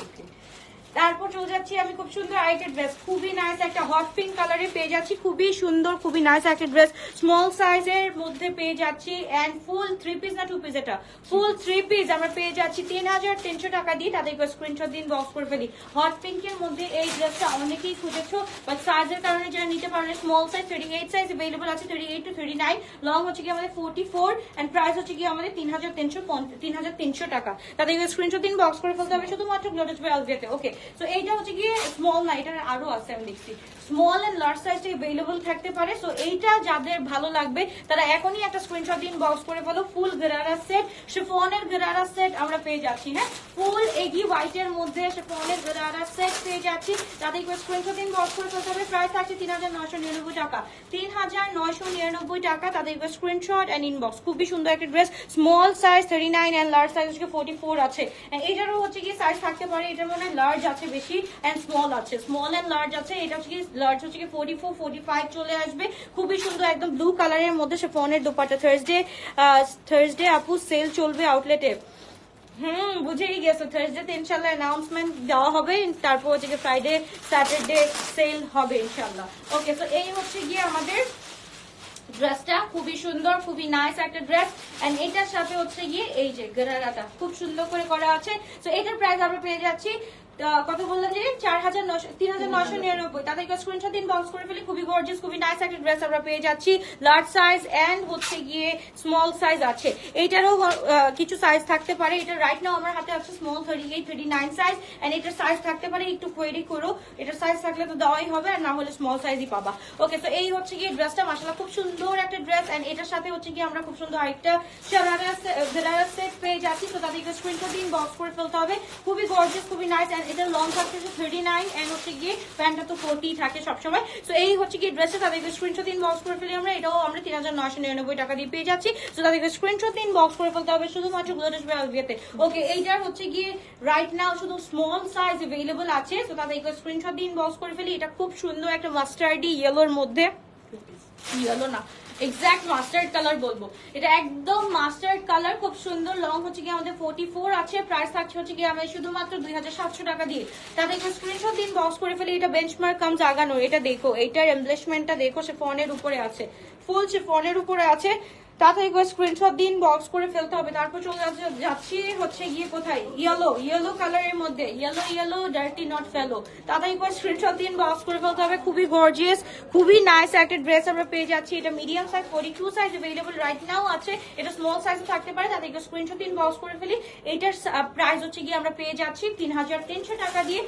তারপর চলে যাচ্ছি আমি খুব সুন্দর আরেকটা ড্রেস, খুবই নাইস একটা হট পিঙ্ক কালারে পেয়ে যাচ্ছি, খুবই সুন্দর খুবই নাইস একটা ড্রেস, স্মল সাইজের মধ্যে পেয়ে যাচ্ছি এন্ড ফুল 3 পিস না 2 পিস, এটা ফুল 3 পিস আমরা পেয়ে যাচ্ছি 3300 টাকা দিয়ে। তাদেরকে স্ক্রিনশট দিন, বক্স করে ফেলি। হট পিঙ্কের মধ্যে এই ড্রেসটা অনেকেই খুঁজেছো, বাট সাইজের কারণে যারা নিতে পারবে স্মল সাইজ 38 সাইজ अवेलेबल আছে, 38 to 39, লং হচ্ছে কি আমাদের 44 এন্ড প্রাইস হচ্ছে কি আমাদের 3300 টাকা। তাদেরকে স্ক্রিনশট দিন, বক্স করে ফেলতে হবে শুধুমাত্র গ্লোটাস বাই আলভিয়াতে। ওকে, সো এইটা হচ্ছে গিয়ে স্মল না, এটার আরো আছে আমি দেখছি, স্মল এন্ড লার্জ সাইজটা अवेलेबल থাকতে পারে। সো এইটা যাদের ভালো লাগবে তারা এখনই একটা স্ক্রিনশট দিন, বক্স করে ফেলো। ফুল গারারা সেট, শিফনের গারারা সেট আমরা পেয়ে যাচ্ছি। হ্যাঁ, ফুল এগি হোয়াইটের মধ্যে শিফনের গারারা সেট পেয়ে যাচ্ছি। তাদেরকে স্ক্রিনশট দিন, বক্স করে ফেলতে হবে। প্রাইস আছে 3999 টাকা, 3999 টাকা। তাদেরকে স্ক্রিনশট এন্ড ইনবক্স। খুবই সুন্দর একটা dress, small size 39 and large size হচ্ছে 44 আছে। এটারও হচ্ছে কি সাইজ থাকতে পারে, এটার মনে হয় লার্জ আছে বেশি এন্ড স্মল আছে, স্মল এন্ড লার্জ আছে। এটা হচ্ছে কি লার্জ হচ্ছে কি 44 45 চলে আসবে। খুবই সুন্দর একদম ব্লু কালারের মধ্যে শিফনের দোপাট্টা। থার্সডে আপু সেল চলবে আউটলেটে। বুঝেই গেছো, থার্সডে ইনশাল্লাহ অ্যানাউন্সমেন্ট দেওয়া হবে, তারপর হচ্ছে ফ্রাইডে স্যাটারডে সেল হবে ইনশাল্লাহ। ওকে, তো এই হচ্ছে গিয়ে আমাদের ড্রেসটা, খুবই সুন্দর খুবই নাইস একটা ড্রেস এন্ড এটার সাথে হচ্ছে গিয়ে এই যে গারারাটা খুব সুন্দর করে করা আছে। তো এটার প্রাইস আমরা পেয়ে যাচ্ছি কত বললাম যে 3999। তাদেরকে স্ক্রিনশট দিন, বক্স করে ফেলি। খুবই গর্জিয়াস খুবই নাইস একটা ড্রেস আমরা পেয়ে যাচ্ছি, লার্জ সাইজ এন্ড হচ্ছে গিয়ে স্মল সাইজ আছে। এইটারও কিছু সাইজ থাকতে পারে, এটা রাইট নাও আমার হাতে আছে স্মল 38 39 সাইজ এন্ড এটার সাইজ থাকতে পারে, একটু কোয়েরি করো, এটার সাইজ থাকলে তো দেওয়াই হবে আর না হলে স্মল সাইজই পাবা। ওকে, তো এই হচ্ছে গিয়ে ড্রেসটা, মাশাআল্লাহ খুব সুন্দর একটা ড্রেস এন্ড এটার সাথে হচ্ছে গিয়ে আমরা খুব সুন্দর আরেকটা গারারা সেট পেয়ে যাচ্ছি। তো তাদেরকে স্ক্রিনশট দিন, বক্স করে ফেলতে হবে। খুবই গর্জিয়াস খুবই নাইস এন্ড এটা লং থাকছে 39 এন্ড হচ্ছে গিয়ে প্যান্টটা তো 40 থাকে সবসময়। সো এই হচ্ছে গিয়ে ড্রেসটা, তাদেরকে স্ক্রিনশট দিন, বক্স করে ফেলি আমরা। এটাও আমরা 3999 টাকা দিয়ে পেয়ে যাচ্ছি। সো তাদেরকে স্ক্রিনশট দিন, বক্স করে ফেলতে হবে শুধুমাত্র গ্লোটাস বাই আলভিয়াতে। ওকে, এইটার হচ্ছে গিয়ে রাইট নাও শুধু স্মল সাইজ अवेलेबल আছে। সো তাদেরকে স্ক্রিনশট দিন, বক্স করে ফেলি। এটা খুব সুন্দর একটা মাস্টার্ডি ইয়েলোর মধ্যে, ইয়েলো না এক্সাক্ট মাস্টার্ড কালার বলবো, এটা একদম মাস্টার্ড কালার, খুব সুন্দর। লং হচ্ছে কি আমাদের 44 আছে। প্রাইস থাকছে হচ্ছে কি আমাদের শুধুমাত্র 2700 টাকা দিয়ে। তাদেরকে স্ক্রিনশট দিন, বক্স করে ফেলি। এটা বেঞ্চমার্ক কামস আগানো, এটা দেখো, এইটার এমব্লেসমেন্টটা দেখো, শিফনের উপরে আছে, ফুল শিফনের উপরে আছে। তাড়াতাড়ি স্ক্রিনশট দিন, বক্স করে ফেলতে হবে। তারপর চলে যাচ্ছি হচ্ছে গিয়ে কোথায়, ইয়েলো কালারের মধ্যে, ইয়েলো ডার্টি নট ফেলো। তাড়াতাড়ি স্ক্রিনশট দিন, বক্স করে ফেলতে হবে। খুবই গর্জিয়াস খুবই নাইস একটা ড্রেস আমরা পেয়ে যাচ্ছি। এটা medium size 42 size available right now আছে, এটা স্মল সাইজ থাকতে পারে। তাদেরকে স্ক্রিনশট দিন, বক্স করে ফেলি। এটার প্রাইস হচ্ছে গিয়ে আমরা পেয়ে যাচ্ছি 3300 টাকা দিয়ে।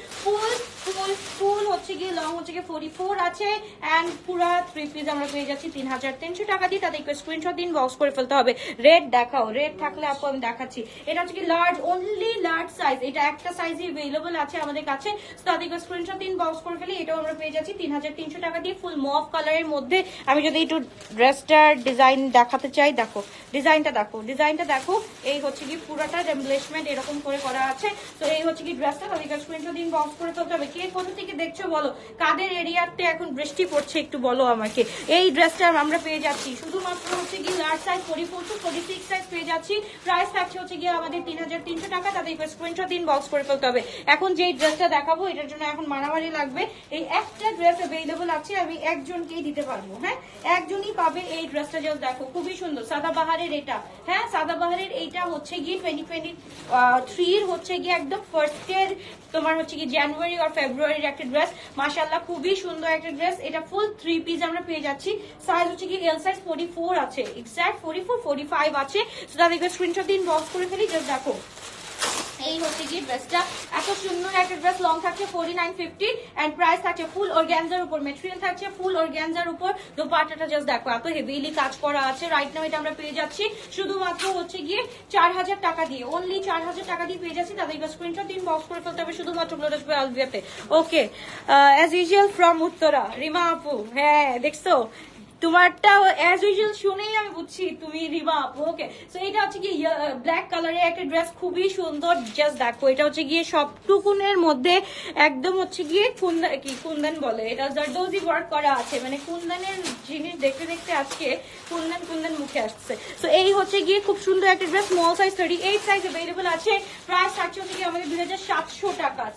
ফুল হচ্ছে গিয়ে লং হচ্ছে গিয়ে 44 আছে এন্ড পুরা 3 পিস আমরা পেয়ে যাচ্ছি 3300 টাকা দিয়ে। তাদেরকে স্ক্রিনশট দিন, বক্স করে ফেলতে হবে। রেড দেখাও, রেড থাকলে আপু আমি দেখাচ্ছি। এটা হচ্ছে কি লার্জ, অনলি লার্জ সাইজ, এটা একটা সাইজই अवेलेबल আছে আমাদের কাছে। তাদের স্ক্রিনশট দিন, বক্স করে ফেলি। এটাও আমরা পেয়ে যাচ্ছি 3300 টাকা দিয়ে, ফুল মফ কালারের মধ্যে। আমি যদি একটু ড্রেসটার ডিজাইন দেখাতে চাই, দেখো ডিজাইনটা দেখো, ডিজাইনটা দেখো। এই হচ্ছে কি পুরোটা এমব্লেসমেন্ট এরকম করে করা আছে। তো এই হচ্ছে কি ড্রেসটা, তাদের স্ক্রিনশট দিন, বক্স করে ফেলতে হবে। কে কোথা থেকে দেখছো বলো, কাদের এরিয়াতে এখন বৃষ্টি পড়ছে একটু বলো আমাকে। এই ড্রেসটা আমরা পেয়ে যাচ্ছি শুধুমাত্র হচ্ছে কি লার্জ সাইজ 44 to 46 সাইজ পেয়ে যাচ্ছি। প্রাইস থাকছে হচ্ছে গিয়ে আমাদের 3300 টাকা। তাদের স্ক্রিনশট দিন, বক্স করে ফেলতে হবে। এখন যে ড্রেসটা দেখাবো এটার জন্য এখন মারামারি লাগবে। এই একটা ড্রেস अवेलेबल আছে, আমি একজনকেই দিতে পারবো। হ্যাঁ, একজনই পাবে এই ড্রেসটা। জাস্ট দেখো খুবই সুন্দর, সাদাবাহারের এটা। হ্যাঁ, সাদাবাহারের এইটা হচ্ছে গিয়ে 2023 হচ্ছে গিয়ে একদম ফার্স্টের তোমার হচ্ছে কি জানুয়ারি আর ফেব্রুয়ারির একটা ড্রেস। মাশাআল্লাহ খুবই সুন্দর একটা ড্রেস। এটা ফুল 3 পিস আমরা পেয়ে যাচ্ছি। সাইজ হচ্ছে কি এল সাইজ 44 আছে, এক্সাক্ট 44 45 আছে। সো তাদেরকে স্ক্রিনশট দিন, বক্স করে ফেলি। জাস্ট দেখো এই হচ্ছে কি ড্রেসটা, এত সুন্দর একটা ড্রেস। লং থাকছে 4950 এন্ড প্রাইস থাকছে ফুল অর্গানজার উপর, মেটেরিয়াল থাকছে ফুল অর্গানজার উপর। দোপাট্টাটা জাস্ট দেখো এত হেভিলি কাজ করা আছে। রাইট নাও এটা আমরা পেয়ে যাচ্ছি শুধুমাত্র হচ্ছে গিয়ে 4000 টাকা দিয়ে, অনলি 4000 টাকা দিয়ে পেয়ে যাচ্ছি। তাদেরকে স্ক্রিনশট দিন, বক্স করে ফেলতে হবে শুধুমাত্র গ্লোরাস বাই আলভিয়াতে। Okay, as usual from Uttara, Rima আপু। হ্যাঁ দেখছো, তোমারটা অ্যাজ ইউজুয়াল শুনেই আমি বুঝছি তুমি রিমা আপু। ওকে, সো এটা হচ্ছে কি ব্ল্যাক কালারের একটা ড্রেস, খুবই সুন্দর। জাস্ট দেখো এটা হচ্ছে গিয়ে সবটুকুনের মধ্যে একদম হচ্ছে গিয়ে কুন্দন বলে, এটা জারদোজি ওয়ার্ক করা আছে, মানে কুন্দনের জিনিস দেখতে দেখতে আজকে কুন্দন মুখে আসছে। সো এই হচ্ছে গিয়ে খুব সুন্দর একটা dress, small size 38 size available আছে। প্রাইস থাকছে হচ্ছে কি আমাদের 2700 টাকা।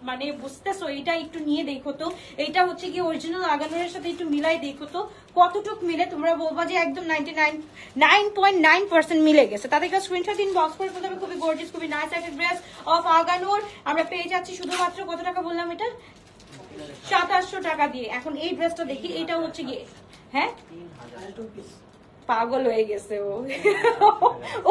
মানে বুঝতেছো, এটা একটু নিয়ে দেখো তো, এটা হচ্ছে কি অরিজিনাল আগানোর সাথে একটু মিলাই দেখো তো কতটুক মিলে। তোমরা বলবা যে একদম 99.9% মিলে গেছে। তাদেরকে স্ক্রিনশট দিন, বক্স করে ফেলতে হবে। খুবই গর্জিয়াস, খুবই নাইস একটা ড্রেস অফ আগানোর আমরা পেয়ে যাচ্ছি শুধুমাত্র কত টাকা বললাম, এটা 2700 টাকা দিয়ে। এখন এই ড্রেসটা দেখি, এটা হচ্ছে গিয়ে হ্যাঁ পাগল হয়ে গেছে ও,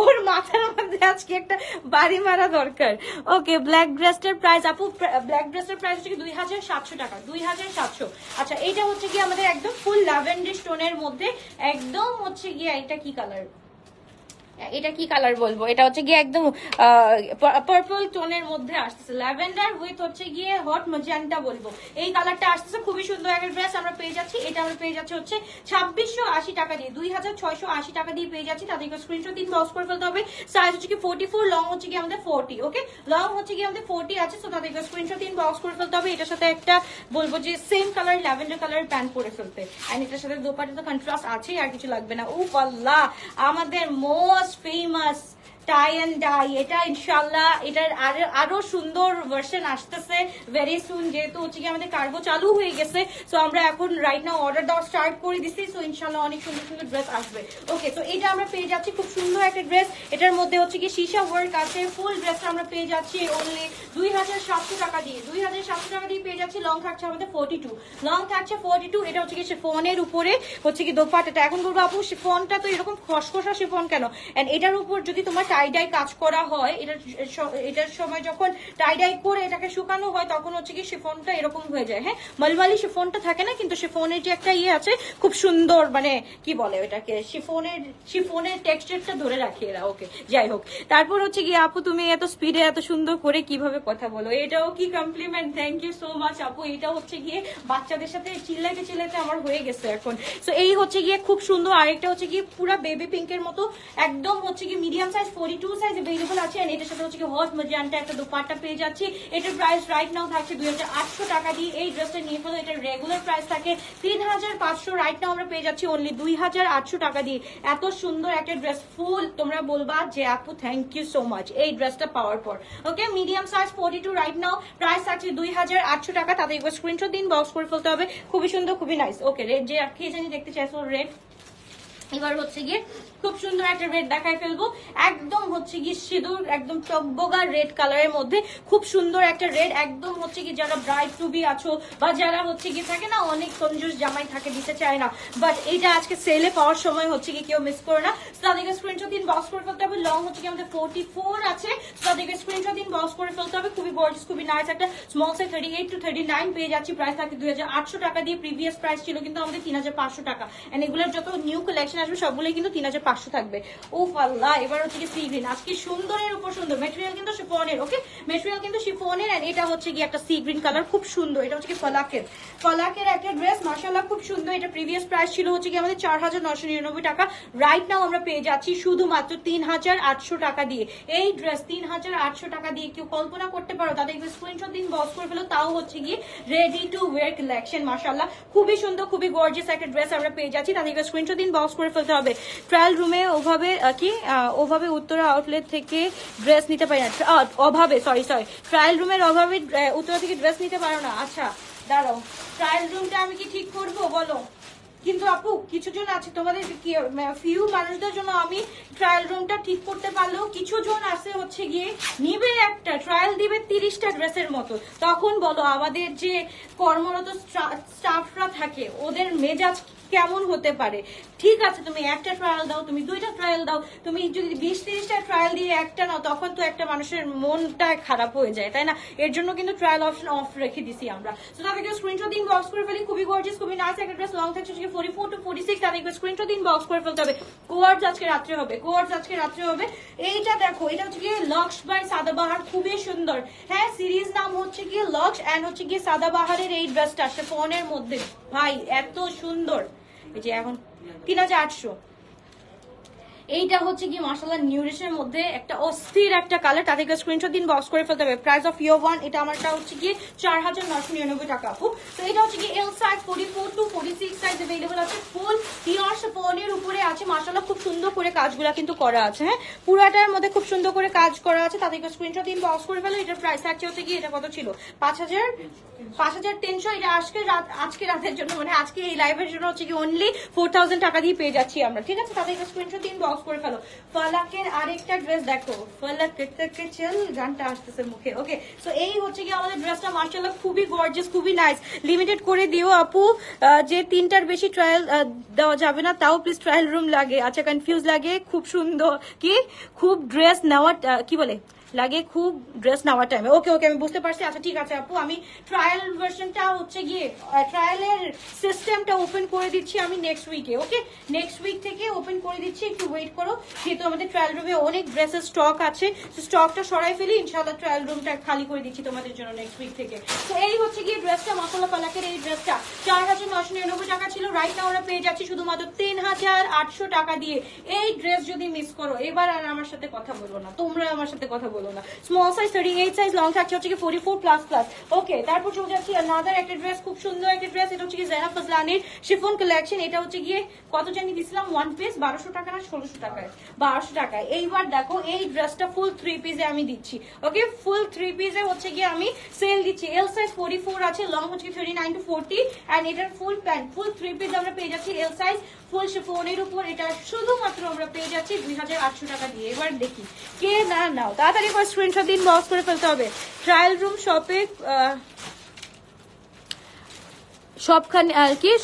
ওর মাথার মধ্যে আজকে একটা বাড়ি মারা দরকার। ওকে, ব্ল্যাক ড্রেসটার প্রাইস আপু, ব্ল্যাক ড্রেসটার প্রাইস হচ্ছে 2700 টাকা, 2700। আচ্ছা, এইটা হচ্ছে কি আমাদের একদম ফুল ল্যাভেন্ডার স্টোনের মধ্যে, একদম হচ্ছে গিয়ে এটা কি কালার, এটা কি কালার বলবো, এটা হচ্ছে গিয়ে একদম পার্পল টোনের মধ্যে আসতেছে, ল্যাভেন্ডার উইথ হচ্ছে গিয়ে হট ম্যাজেন্টা বলবো, এই কালারটা আসতেছে। খুবই সুন্দর একটা ড্রেস আমরা পেয়ে যাচ্ছি। এটা আমরা পেয়ে যাচ্ছি হচ্ছে 2680 টাকা দিয়ে, 2680 টাকা দিয়ে পেয়ে যাচ্ছি। তাদেরকে স্ক্রিনশট দিন, বক্স করে ফেলতে হবে। সাইজ হচ্ছে কি 44, লং হচ্ছে কি আমাদের 40। ওকে, লং হচ্ছে কি আমাদের 40 আছে। তো তাদেরকে স্ক্রিনশট দিন, বক্স করে ফেলতে হবে। এটার সাথে একটা বলবো যে সেম কালার ল্যাভেন্ডার কালারের প্যান্ট পরে ফেলতে, এন্ড এটার সাথে দোপাট্টা তো কন্ট্রাস্ট আছে, আর কিছু লাগবে না। উফ আল্লাহ, আমাদের most famous tie and die, এটা ইনশাল্লাহ এটার আরো সুন্দর ভার্সন আসতেছে ভেরি সুন, যেহেতু হচ্ছে কি আমাদের কার্গো চালু হয়ে গেছে। সো আমরা এখন রাইট নাও অর্ডার দেওয়া স্টার্ট করে দিচ্ছি। সো ইনশাল্লাহ অনেক সুন্দর সুন্দর ড্রেস আসবে। ওকে, তো এটা আমরা পেয়ে যাচ্ছি খুব সুন্দর একটা ড্রেস, এটার মধ্যে হচ্ছে কি সীসা ওয়ার্ক আছে। ফুল ড্রেসটা আমরা পেয়ে যাচ্ছি অনলি 2700 টাকা দিয়ে, 2700 টাকা দিয়ে পেয়ে যাচ্ছি। লং থাকছে আমাদের 42, লং থাকছে 42। এটা হচ্ছে কি শিফনের উপরে হচ্ছে কি দোপাট্টাটা। এখন বলবো আপু শিফনটা তো এরকম খসখসা শিফন কেন, এন্ড এটার উপর যদি তোমার টাই ডাই কাজ করা হয়, এটার সময় যখন টাই ডাই করে এটাকে শুকানো হয় তখন হচ্ছে কি শিফনটা এরকম হয়ে যায়। হ্যাঁ, মালমালি শিফনটা থাকে না, কিন্তু শিফনের যে একটা ইয়ে আছে খুব সুন্দর, মানে কি বলে ওটাকে, শিফনের টেক্সচারটা ধরে রাখে এরা। ওকে, যাই হোক, তারপর হচ্ছে কি আপু তুমি এত স্পিডে এত সুন্দর করে কিভাবে কথা বলো, এটাও কি compliment, thank you so much আপু। এটা হচ্ছে গিয়ে বাচ্চাদের সাথে চিল্লাইতে চিল্লাইতে আমার হয়ে গেছে এখন। সো এই হচ্ছে গিয়ে খুব সুন্দর। আরেকটা হচ্ছে কি পুরো বেবি পিঙ্কের মতো, একদম হচ্ছে কি মিডিয়াম সাইজ 42 সাইজ अवेलेबल আছে। এন্ড এটার সাথে হচ্ছে কি হট ম্যাজেন্টা একটা দোপাট্টা পেয়ে যাচ্ছি। এটার প্রাইস রাইট নাও থাকছে 2800 টাকা দিয়ে। এই ড্রেসটা নিয়ে ফেলো, এটার রেগুলার প্রাইস থাকে 3500, রাইট নাও আমরা পেয়ে যাচ্ছি অনলি 2800 টাকা দিয়ে। এত সুন্দর একটা ড্রেস, ফুল তোমরা বলবা যে আপু থ্যাংক ইউ সো মাচ এই ড্রেসটা পাওয়ার পর। Okay, medium size 42, right now price থাকছে 2800 টাকা। তাদের একবার স্ক্রিনশট দিন, বক্স করে ফেলতে হবে। খুবই সুন্দর, খুবই নাইস। ওকে, রেড যে খেয়ে জানি দেখতে চাইছো রেড, এবার হচ্ছে গিয়ে খুব সুন্দর একটা রেড দেখাই ফেলবো, একদম হচ্ছে গিয়ে সিঁদুর একদম টকবগা রেড কালারের মধ্যে খুব সুন্দর একটা রেড, একদম হচ্ছে কি যারা ব্রাইড টু বি আছো বা যারা হচ্ছে কি থাকে না অনেক কনজুস জামাই থাকে, দিতে চায় না, বাট এটা আজকে সেলে পাওয়ার সময় হচ্ছে কি কেউ মিস করে না। তাদেরকে স্ক্রিনশট দিন, বক্স করে ফেলতে হবে। লং হচ্ছে কি আমাদের 44 আছে, তাদেরকে স্ক্রিনশট দিন, বক্স করে ফেলতে হবে। খুবই গর্জিয়াস, খুবই নাইস একটা স্মল সাইজ 38 to 39 পেয়ে যাচ্ছি। প্রাইস থাকে 2800 টাকা দিয়ে, প্রিভিয়াস প্রাইস ছিল কিন্তু আমাদের 3500 টাকা। এন্ড এগুলোর যত নিউ কালেকশন কালেকশন আসবে সবগুলোই কিন্তু 3500 থাকবে। ও আল্লাহ, এবার হচ্ছে কি সি গ্রিন, আজকে সুন্দরের উপর সুন্দর, মেটেরিয়াল কিন্তু শিফনের, ওকে মেটেরিয়াল কিন্তু শিফনের। এন্ড এটা হচ্ছে কি একটা সি গ্রিন কালার, খুব সুন্দর। এটা হচ্ছে কি ফলাকের একটা ড্রেস, মাশাআল্লাহ খুব সুন্দর। এটা প্রিভিয়াস প্রাইস ছিল হচ্ছে কি আমাদের 4999 টাকা, রাইট নাও আমরা পেয়ে যাচ্ছি শুধুমাত্র 3800 টাকা দিয়ে। এই ড্রেস 3800 টাকা দিয়ে কেউ কল্পনা করতে পারো? তাদের স্ক্রিনশট দিন, বক্স করে ফেলো। তাও হচ্ছে গিয়ে রেডি টু ওয়্যার কালেকশন, মাশাআল্লাহ খুবই সুন্দর, খুবই গর্জিয়াস একটা ড্রেস আমরা পেয়ে যাচ্ছি। তাদের স্ক্রিনশট দিন, বক্স করে ফেলতে হবে। ট্রায়াল রুমে ওভাবে উত্তরা আউটলেট থেকে ড্রেস নিতে পারি না, ট্রায়াল রুমের অভাবে উত্তরা থেকে ড্রেস নিতে পারো না। আচ্ছা দাঁড়াও, ট্রায়াল রুমটা আমি কি ঠিক করবো বলো? কিন্তু আপু কিছু জন আছে, তোমাদের ফিউ মানুষদের জন্য আমি ট্রায়াল রুমটা ঠিক করতে পারলেও কিছু জন আছে হচ্ছে গিয়ে নিবে একটা ট্রায়াল দিবে 30টা ড্রেসের মতো। তখন বলো আমাদের যে কর্মরত স্টাফরা থাকে ওদের মেজাজ কেমন হতে পারে? ঠিক আছে, তুমি একটা ট্রায়াল দাও, তুমি 2টা ট্রায়াল দাও, তুমি যদি 20-30টা ট্রায়াল দিয়ে একটা নাও, তখন তো একটা মানুষের মনটা খারাপ হয়ে যায়, তাই না? এর জন্য কিন্তু ট্রায়াল অপশন অফ রেখে দিছি আমরা। তো তাদেরকে স্ক্রিনশট দিন, বক্স করে ফেলি। খুবই গর্জিয়াস, খুবই নাইস একটা ড্রেস, লং থাকছে 44 to 46। তাদেরকে স্ক্রিনশট দিন, বক্স করে ফেলতে হবে। কোয়ার্ডস আজকে রাত্রে হবে। এইটা দেখো, এটা হচ্ছে গিয়ে লক্স বাই সাদাবাহার, খুবই সুন্দর। হ্যাঁ, সিরিজ নাম হচ্ছে গিয়ে লক্স এন্ড হচ্ছে গিয়ে সাদাবাহারের এই ড্রেসটা শিফনের মধ্যে, ভাই এত সুন্দর। এই যে এখন 3800, এইটা হচ্ছে কি মাশাআল্লাহ নিউরিশের মধ্যে একটা অস্থির একটা কালার। তাদেরকে স্ক্রিনশট দিন, বক্স করে ফেলতে হবে। প্রাইস অফ ইয়ার 1, এটা আমারটা হচ্ছে কি 4999 টাকা আপু। তো এটা হচ্ছে কি L size 44 to 46 size available আছে। ফুল পিওর শিফনের উপরে আছে, মাশাআল্লাহ খুব সুন্দর করে কাজগুলা কিন্তু করা আছে। হ্যাঁ, পুরাটার মধ্যে খুব সুন্দর করে কাজ করা আছে। তাদেরকে স্ক্রিনশট দিন, বক্স করে ফেলো। এটার প্রাইস থাকছে হচ্ছে কি, এটা কত ছিল 5300। এটা আজকে রাতের জন্য, মানে আজকে এই লাইভের জন্য হচ্ছে কি অনলি 4000 টাকা দিয়ে পেয়ে যাচ্ছি আমরা, ঠিক আছে? তাদেরকে স্ক্রিনশট দিন, বক্স করে ফেলো। ফলাকের আরেকটা ড্রেস দেখো, ফলাক থেকে চল গানটা আসতেছে মুখে, ওকে। সো এই হচ্ছে কি আমাদের ড্রেসটা, মাশাআল্লাহ খুবই গর্জিয়াস, খুবই নাইস। লিমিটেড করে দিও আপু, যে 3টার বেশি ট্রায়াল দেওয়া যাবে না, তাও প্লিজ ট্রায়াল রুম লাগে। আচ্ছা, কনফিউজ লাগে, খুব সুন্দর কি খুব ড্রেস নেওয়া কি বলে লাগে, খুব ড্রেস নেওয়ার টাইমে। ওকে আমি বুঝতে পারছি। আচ্ছা ঠিক আছে আপু, আমি ট্রায়াল ভার্সনটা হচ্ছে গিয়ে ট্রায়ালের সিস্টেমটা ওপেন করে দিচ্ছি আমি নেক্সট উইকে, ওকে নেক্সট উইক থেকে ওপেন করে দিচ্ছি, একটু ওয়েট করো। যেহেতু আমাদের ট্রায়াল রুমে অনেক ড্রেসের স্টক আছে, স্টকটা সরাই ফেলি, ইনশাআল্লাহ ট্রায়াল রুমটা খালি করে দিচ্ছি তোমাদের জন্য নেক্সট উইক থেকে। তো এই হচ্ছে গিয়ে ড্রেসটা, মাশাআল্লাহ ফলাকের এই ড্রেসটা 4999 টাকা ছিল, রাইট নাও আমরা পেয়ে যাচ্ছি শুধুমাত্র 3800 টাকা দিয়ে। এই ড্রেস যদি মিস করো, এবার আর আমার সাথে কথা বলো না, তোমরা আমার সাথে কথা বলো না। স্মল সাইজ 38 সাইজ, লং থাকছে হচ্ছে কি 44++। ওকে, তারপর চলে যাচ্ছি আনাদার একটা ড্রেস, খুব সুন্দর একটা ড্রেস। এটা হচ্ছে কি জাহরা ফজলানির শিফন কালেকশন। এটা হচ্ছে গিয়ে কত জানি দিছিলাম, 1 পিস 1200 টাকা না 1600 টাকায়, 1200 টাকায়। এইবার দেখো এই ড্রেসটা ফুল 3 পিসে আমি দিচ্ছি, ওকে ফুল 3 পিসে হচ্ছে গিয়ে আমি সেল দিচ্ছি। এল সাইজ 44 আছে, লং হচ্ছে 39 to 40, এন্ড এটার ফুল প্যান্ট ফুল 3 পিস আমরা পেয়ে যাচ্ছি এল সাইজ ফুল শিফনের উপর। এটা শুধুমাত্র আমরা পেয়ে যাচ্ছি 2800 টাকা দিয়ে। এবার দেখি কে না নাও, তাড়াতাড়ি করে স্ক্রিনশট দিন, বক্স করে ফেলতে হবে। ট্রায়াল রুম শপে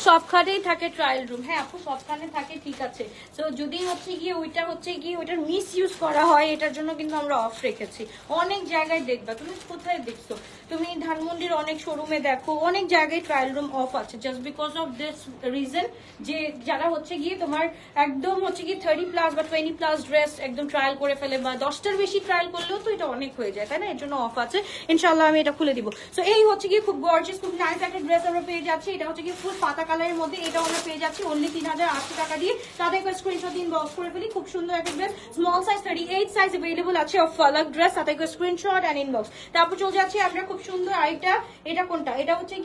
সবখানেই থাকে ট্রায়াল রুম। হ্যাঁ আপু, সবখানে থাকে, ঠিক আছে। তো যদি হচ্ছে গিয়ে ওইটার মিস ইউজ করা হয়, এটার জন্য কিন্তু আমরা অফ রেখেছি। অনেক জায়গায় দেখবা, তুমি কোথায় দেখছো? তুমি ধানমন্ডির অনেক শোরুমে দেখো, অনেক জায়গায় ট্রায়াল রুম অফ আছে, just because of this reason, যে যারা হচ্ছে গিয়ে তোমার একদম হচ্ছে গিয়ে 30+ বা 20+ ড্রেস একদম ট্রায়াল করে ফেলে, বা 10টার বেশি ট্রায়াল করলেও তো এটা অনেক হয়ে যায়, তাই না? এর জন্য অফ আছে। ইনশাল্লাহ আমি এটা খুলে দিব। সো এই হচ্ছে গিয়ে খুব গর্জিয়াস, খুব নাইস একটা ড্রেস আমরা পেয়ে যাচ্ছি। এটা হচ্ছে কি ফুল পাতা কালারের মধ্যে, এটা আমরা পেয়ে যাচ্ছি অনলি 3800 টাকা দিয়ে। তাদেরকে স্ক্রিনশট দিন, বক্স করে ফেলি। খুব সুন্দর একটা dress, small size 38 size available আছে অফ ফালাক ড্রেস। তাদেরকে স্ক্রিনশট এন্ড ইনবক্স। তারপর চলে যাচ্ছি আমরা খুব সুন্দর আরেকটা, এটা কোনটা? এটা হচ্ছে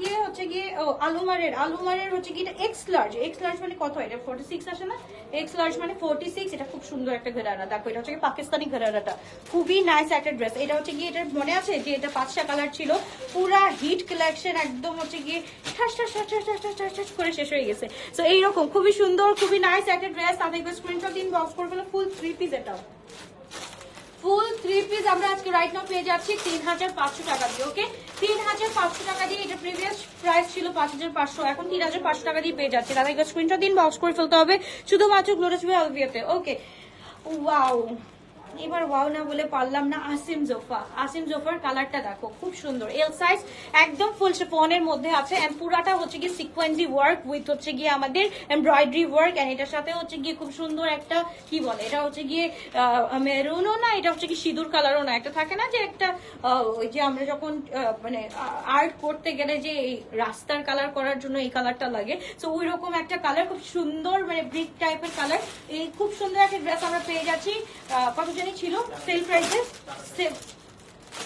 গিয়ে আলুমারের হচ্ছে কি এটা এক্স লার্জ মানে কত? এটা 46 আসে না? এক্স লার্জ মানে 46। এটা খুব সুন্দর একটা ঘেরারা, দেখো এটা হচ্ছে পাকিস্তানি ঘেরারাটা, খুবই নাইস একটা ড্রেস। এটা হচ্ছে গিয়ে, এটা মনে আছে যে এটা 5টা কালার ছিল, পুরা হিট কালেকশন, একদম হচ্ছে গিয়ে করে শেষ হয়ে গেছে। তো এইরকম খুবই সুন্দর, খুবই নাইস একটা ড্রেস। তাদেরকে স্ক্রিনশট দিন, বক্স করে ফেলো। ফুল 3 পিস, এটাও ফুল 3 পিস আমরা আজকে রাইট নাও পেয়ে যাচ্ছি 3500 টাকা দিয়ে, ওকে 3500 টাকা দিয়ে। এটা প্রিভিয়াস প্রাইস ছিল 5500, এখন 3500 টাকা দিয়ে পেয়ে যাচ্ছি। তাদেরকে স্ক্রিনশট দিন, বক্স করে ফেলতে হবে শুধুমাত্র গ্লোরাস আলভিয়াতে, ওকে। ওয়াও, এবার ওয়াও না বলে পারলাম না, আসিম জোফা। আসিম জোফার কালারটা দেখো খুব সুন্দর, এল সাইজ, একদম ফুল শিফনের মধ্যে আছে এন্ড পুরাটা হচ্ছে গিয়ে সিকোয়েন্সি ওয়ার্ক উইথ হচ্ছে গিয়ে আমাদের এমব্রয়ডারি ওয়ার্ক এন্ড এটার সাথে হচ্ছে গিয়ে খুব সুন্দর একটা কি বলে এটা হচ্ছে গিয়ে মেরুনও না, এটা হচ্ছে কি সিঁদুর কালারও না, একটা থাকে না যে একটা ওই যে আমরা যখন মানে আর্ট করতে গেলে যে এই রাস্তার কালার করার জন্য এই কালারটা লাগে, তো ওই রকম একটা কালার, খুব সুন্দর মানে ব্রিক টাইপের কালার। এই খুব সুন্দর একটা ড্রেস আমরা পেয়ে যাচ্ছি, কত জানি ছিল সেল প্রাইসে,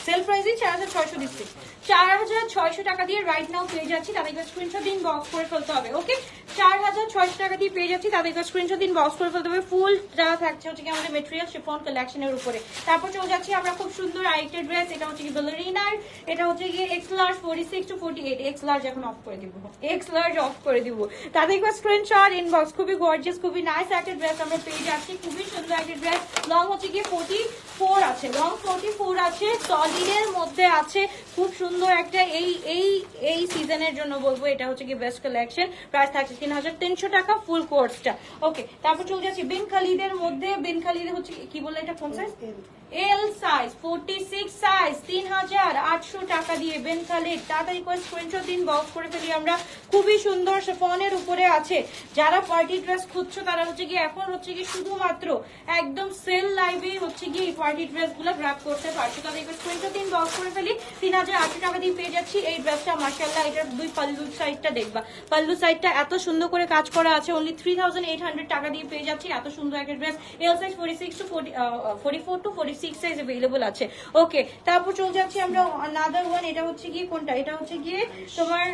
সেল প্রাইসে 4600 দিচ্ছি, 4600 টাকা দিয়ে রাইট নাও পেয়ে যাচ্ছি। তাদেরকে স্ক্রিনশট দিন, বক্স করে ফেলতে হবে। ওকে, 4600 টাকা দিয়ে পেয়ে যাচ্ছি, তাদেরকে স্ক্রিনশট দিন, বক্স করে ফেলতে হবে। ফুল যা থাকছে হচ্ছে কি আমাদের মেটেরিয়াল শিফন কালেকশনের উপরে। তারপর চলে যাচ্ছি আমরা খুব সুন্দর আরেকটা ড্রেস, এটা হচ্ছে কি বেলারিনার, এটা হচ্ছে গিয়ে x large 46 to 48, x large এখন অফ করে দিব, এক্স লার্জ অফ করে দিব। তাদেরকে স্ক্রিনশট ইনবক্স, খুবই গর্জিয়াস, খুবই নাইস একটা ড্রেস আমরা পেয়ে যাচ্ছি, খুবই সুন্দর একটা ড্রেস। লং হচ্ছে গিয়ে 44 আছে, লং 44 আছে, সলিডের মধ্যে আছে, খুব সুন্দর একটা এই সিজনের জন্য বলবো এটা হচ্ছে কি বেস্ট কালেকশন। প্রাইস থাকছে 3300 টাকা ফুল কোর্সটা। ওকে, তারপর চলে যাচ্ছি বিন খালিদের মধ্যে। বিন খালিদ হচ্ছে কি বলে এটা কোন সাইজ? এল সাইজ 46 সাইজ, 3800 টাকা দিয়ে বিন খালিদ। তাড়াতাড়ি করে স্ক্রিনশট দিন, বক্স করে ফেলি আমরা। খুবই সুন্দর শিফনের উপরে আছে, যারা পার্টি ড্রেস খুঁজছো তারা হচ্ছে কি এখন হচ্ছে কি শুধুমাত্র একদম সেল লাইভে হচ্ছে কি এই পার্টি ড্রেস গুলো গ্র্যাব করতে পারছো। তাদের স্ক্রিনশট দিন, বক্স করে ফেলি। 3800 টাকা দিয়ে পেয়ে যাচ্ছি এই ড্রেসটা। মাশাআল্লাহ, এটার দুই পাল্লু সাইডটা দেখবা, পাল্লু সাইডটা এত সুন্দর করে কাজ করা আছে। অনলি 3800 টাকা দিয়ে পেয়ে যাচ্ছি এত সুন্দর একটা dress. L size 46 to 44 to 46 size available আছে। ওকে, তারপর চলে যাচ্ছি আমরা আনাদার ওয়ান। এটা হচ্ছে গিয়ে কোনটা? এটা হচ্ছে গিয়ে তোমার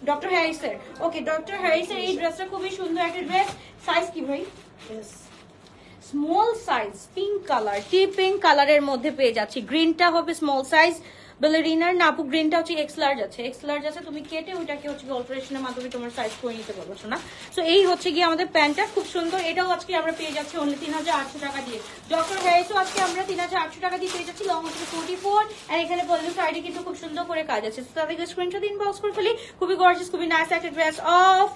ডক্টর হ্যারিসের। ওকে, ডক্টর হ্যারিসের এই ড্রেসটা খুবই সুন্দর একটা ড্রেস। সাইজ কি ভাই? স্মল সাইজ, পিঙ্ক কালার, টি পিঙ্ক কালারের মধ্যে পেয়ে যাচ্ছি। গ্রিনটা হবে স্মল সাইজ বেলারিনার, নাপু গ্রিনটা হচ্ছে এক্স লার্জ আছে, এক্স লার্জ আছে, তুমি কেটে ওইটাকে হচ্ছে অল্টারেশনের মাধ্যমে তোমার সাইজ করে নিতে পারবো না। সো এই হচ্ছে গিয়ে আমাদের প্যান্টটা খুব সুন্দর, এটাও আজকে আমরা পেয়ে যাচ্ছি অনলি 3800 টাকা দিয়ে। ডক্টর হ্যারিসও আজকে আমরা 3800 টাকা দিয়ে পেয়ে যাচ্ছি। লং হচ্ছে 44 আর এখানে পল্লু সাইডে কিন্তু খুব সুন্দর করে কাজ আছে। তাদেরকে স্ক্রিনশট ইনবক্স করে ফেলি। খুবই গর্জিয়াস, খুবই নাইস একটা dress of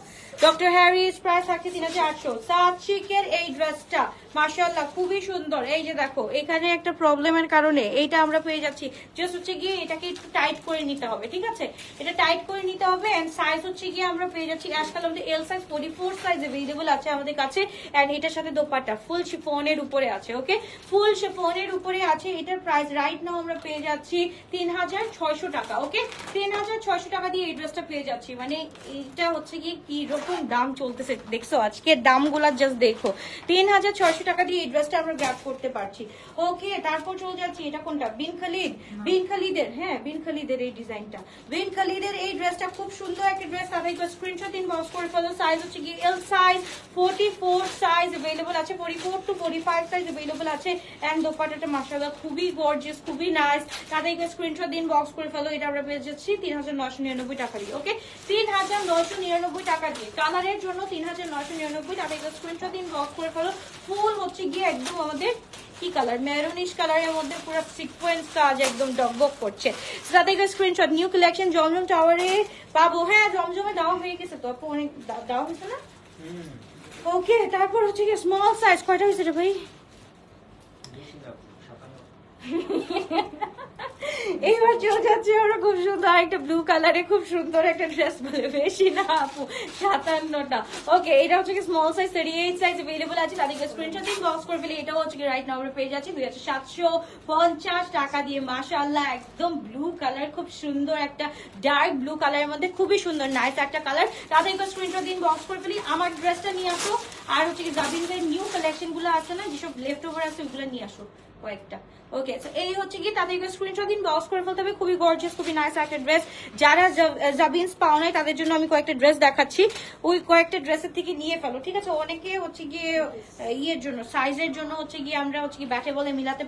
doctor Harris. Price থাকছে 3800। সাত চিকের এই ড্রেসটা মাশাআল্লাহ খুবই সুন্দর। এই যে দেখো এখানে একটা প্রবলেমের কারণে এইটা আমরা পেয়ে যাচ্ছি, জাস্ট হচ্ছে গিয়ে এটাকে একটু টাইট করে নিতে হবে, ঠিক আছে? এটা টাইট করে নিতে হবে। এন্ড সাইজ হচ্ছে গিয়ে আমরা পেয়ে যাচ্ছি অ্যাশ কালার, এল সাইজ 44 সাইজ अवेलेबल আছে আমাদের কাছে। এন্ড এটার সাথে দোপাট্টা ফুল শিফনের উপরে আছে। ওকে, ফুল শিফনের উপরে আছে। এটার প্রাইস রাইট নাও আমরা পেয়ে যাচ্ছি 3600 টাকা। ওকে, 3600 টাকা দিয়ে এই ড্রেসটা পেয়ে যাচ্ছি। মানে এইটা হচ্ছে গিয়ে কি রকম দাম চলতেছে দেখছো, আজকে দামগুলা জাস্ট দেখো। 3600 টাকা দিয়ে এই ড্রেসটা আমরা গ্র্যাব করতে পারছি। ওকে, তারপর চলে যাচ্ছি, এটা কোনটা? বিন খালিদ, বিন খালিদের, হ্যাঁ বিন খালিদের এই ডিজাইনটা, বিন খালিদের এই ড্রেসটা খুব সুন্দর একটা ড্রেস। তাদেরকে স্ক্রিনশট ইনবক্স করে ফেলো। সাইজ হচ্ছে কি এল সাইজ 44 সাইজ अवेलेबल আছে, 44 to 45 সাইজ अवेलेबल আছে। এন্ড দোপাট্টাটা মাশাআল্লাহ খুবই গর্জিয়াস, খুবই নাইস। তাদেরকে স্ক্রিনশট দিন, বক্স করে ফেলো। এটা আমরা পেয়ে যাচ্ছি 3999 টাকা দিয়ে। ওকে, 3999 টাকা দিয়ে কালারের জন্য 3999। তাদেরকে স্ক্রিনশট দিন, বক্স করে ফেলো। ফুল হচ্ছে গিয়ে একদম আমাদের কি কালার, মেরুনিশ কালারের মধ্যে পুরো সিকোয়েন্স কাজ একদম ডগবগ করছে। তাদেরকে স্ক্রিনশট। নিউ কালেকশন জমজম টাওয়ারে পাবো। হ্যাঁ, জমজমে দেওয়া হয়ে গেছে তো আপু, অনেক দেওয়া হয়েছে না? ওকে, তারপর হচ্ছে কি স্মল সাইজ কয়টা হয়েছে রে ভাই? এইবার চলে যাচ্ছে আমরা খুব সুন্দর একটা ব্লু কালারে, খুব সুন্দর একটা ড্রেস, বলে বেশি না আপু 57টা। ওকে, এটা হচ্ছে কি স্মল সাইজ 38 সাইজ अवेलेबल আছে। তাদেরকে স্ক্রিনশট দিন, বক্স করে ফেলি। এটাও হচ্ছে কি রাইট নাও আমরা পেয়ে যাচ্ছি 2750 টাকা দিয়ে। মাশাআল্লাহ, একদম ব্লু কালার, খুব সুন্দর একটা ডার্ক ব্লু কালারের মধ্যে, খুবই সুন্দর নাইস একটা কালার। তাদেরকে স্ক্রিনশট দিন, বক্স করে ফেলি। আমার ড্রেসটা নিয়ে আসো, আর হচ্ছে কি জাবিন ভাইয়ের নিউ কালেকশন গুলো আছে না, যেসব লেফট ওভার আছে ওগুলো নিয়ে আসো কয়েকটা। ওকে, এই হচ্ছে কি তাদেরকে স্ক্রিনশট দিন, বক্স করে ফেলতে হবে। খুবই গর্জিয়াস, খুবই নাইস একটা ড্রেস। যারা জাবিনস পাও নাই তাদের জন্য আমি কয়েকটা ড্রেস দেখাচ্ছি, ওই কয়েকটা ড্রেসের থেকে নিয়ে ফেলো, ঠিক আছে? অনেকে হচ্ছে গিয়ে ইয়ের জন্য, সাইজের জন্য হচ্ছে গিয়ে আমরা হচ্ছে কি ব্যাটে বলে মিলাতে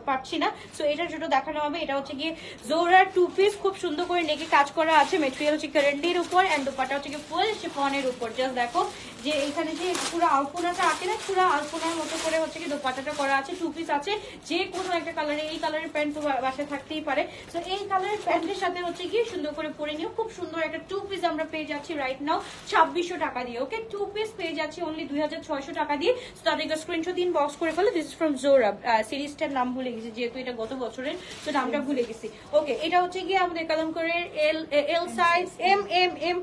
পারছি না। সো এটার জন্য দেখানো হবে। এটা হচ্ছে গিয়ে জোরার 2 পিস, খুব সুন্দর করে নেকে কাজ করা আছে। মেটেরিয়াল হচ্ছে কারেন্টির উপর, এন্ড দোপাট্টা হচ্ছে গিয়ে ফুল শিফনের উপর। জাস্ট দেখো যে এখানে যে পুরো আলপনাটা আছে না, পুরো আলপনার মতো করে হচ্ছে কি দোপাট্টাটা করা আছে, 2 পিস আছে, যে কোনো একটা কালারে, এই কালারের প্যান্ট তো বাসায় থাকতেই পারে। তো এই কালারের প্যান্টের সাথে হচ্ছে কি সুন্দর করে পরে নিও, খুব সুন্দর একটা 2 পিস আমরা পেয়ে যাচ্ছি রাইট নাও 2600 টাকা দিয়ে। ওকে, 2 পিস পেয়ে যাচ্ছি অনলি 2600 টাকা দিয়ে। তাদেরকে স্ক্রিনশট দিন, বক্স করে ফেলো। দিস ইজ ফ্রম জোরা, সিরিজটার নাম ভুলে গেছি যেহেতু এটা গত বছরের, তো নামটা ভুলে গেছি। ওকে, এটা হচ্ছে গিয়ে আমাদের কদম করে L size, M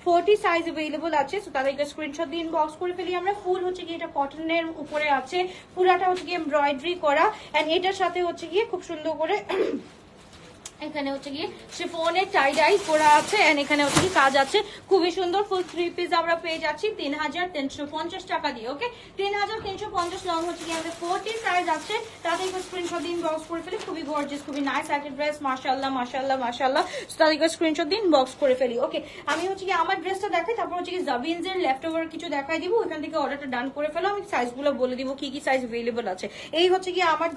40 size available আছে। তো তাদেরকে স্ক্রিনশট দিন, বক্স করে ফেলি আমরা। ফুল হচ্ছে গিয়ে এটা কটনের উপরে আছে, পুরাটা হচ্ছে গিয়ে এমব্রয়ডারি করা, এন্ড এটার সাথে হচ্ছে গিয়ে খুব সুন্দর করে এখানে হচ্ছে গিয়ে শিফনের টাই ডাই করা আছে, এন্ড এখানে হচ্ছে কি কাজ আছে, খুবই সুন্দর। ফুল 3 পিস আমরা পেয়ে যাচ্ছি 3350 টাকা দিয়ে। ওকে, 3350। লং হচ্ছে কি আমাদের 40 সাইজ আছে। তাদেরকে স্ক্রিনশট দিন, বক্স করে ফেলি। খুবই গর্জিয়াস, খুবই নাইস একটা ড্রেস, মাশাআল্লাহ মাশাআল্লাহ মাশাআল্লাহ। তাদেরকে স্ক্রিনশট দিন, বক্স করে ফেলি। ওকে, আমি হচ্ছে কি আমার ড্রেসটা দেখাই, তারপর হচ্ছে কি জাবিনস এর লেফট ওভার কিছু দেখাই দিব, ওখান থেকে অর্ডারটা ডান করে ফেলো। আমি সাইজগুলো বলে দিব কি কি সাইজ अवेलेबल আছে। এই হচ্ছে কি আমার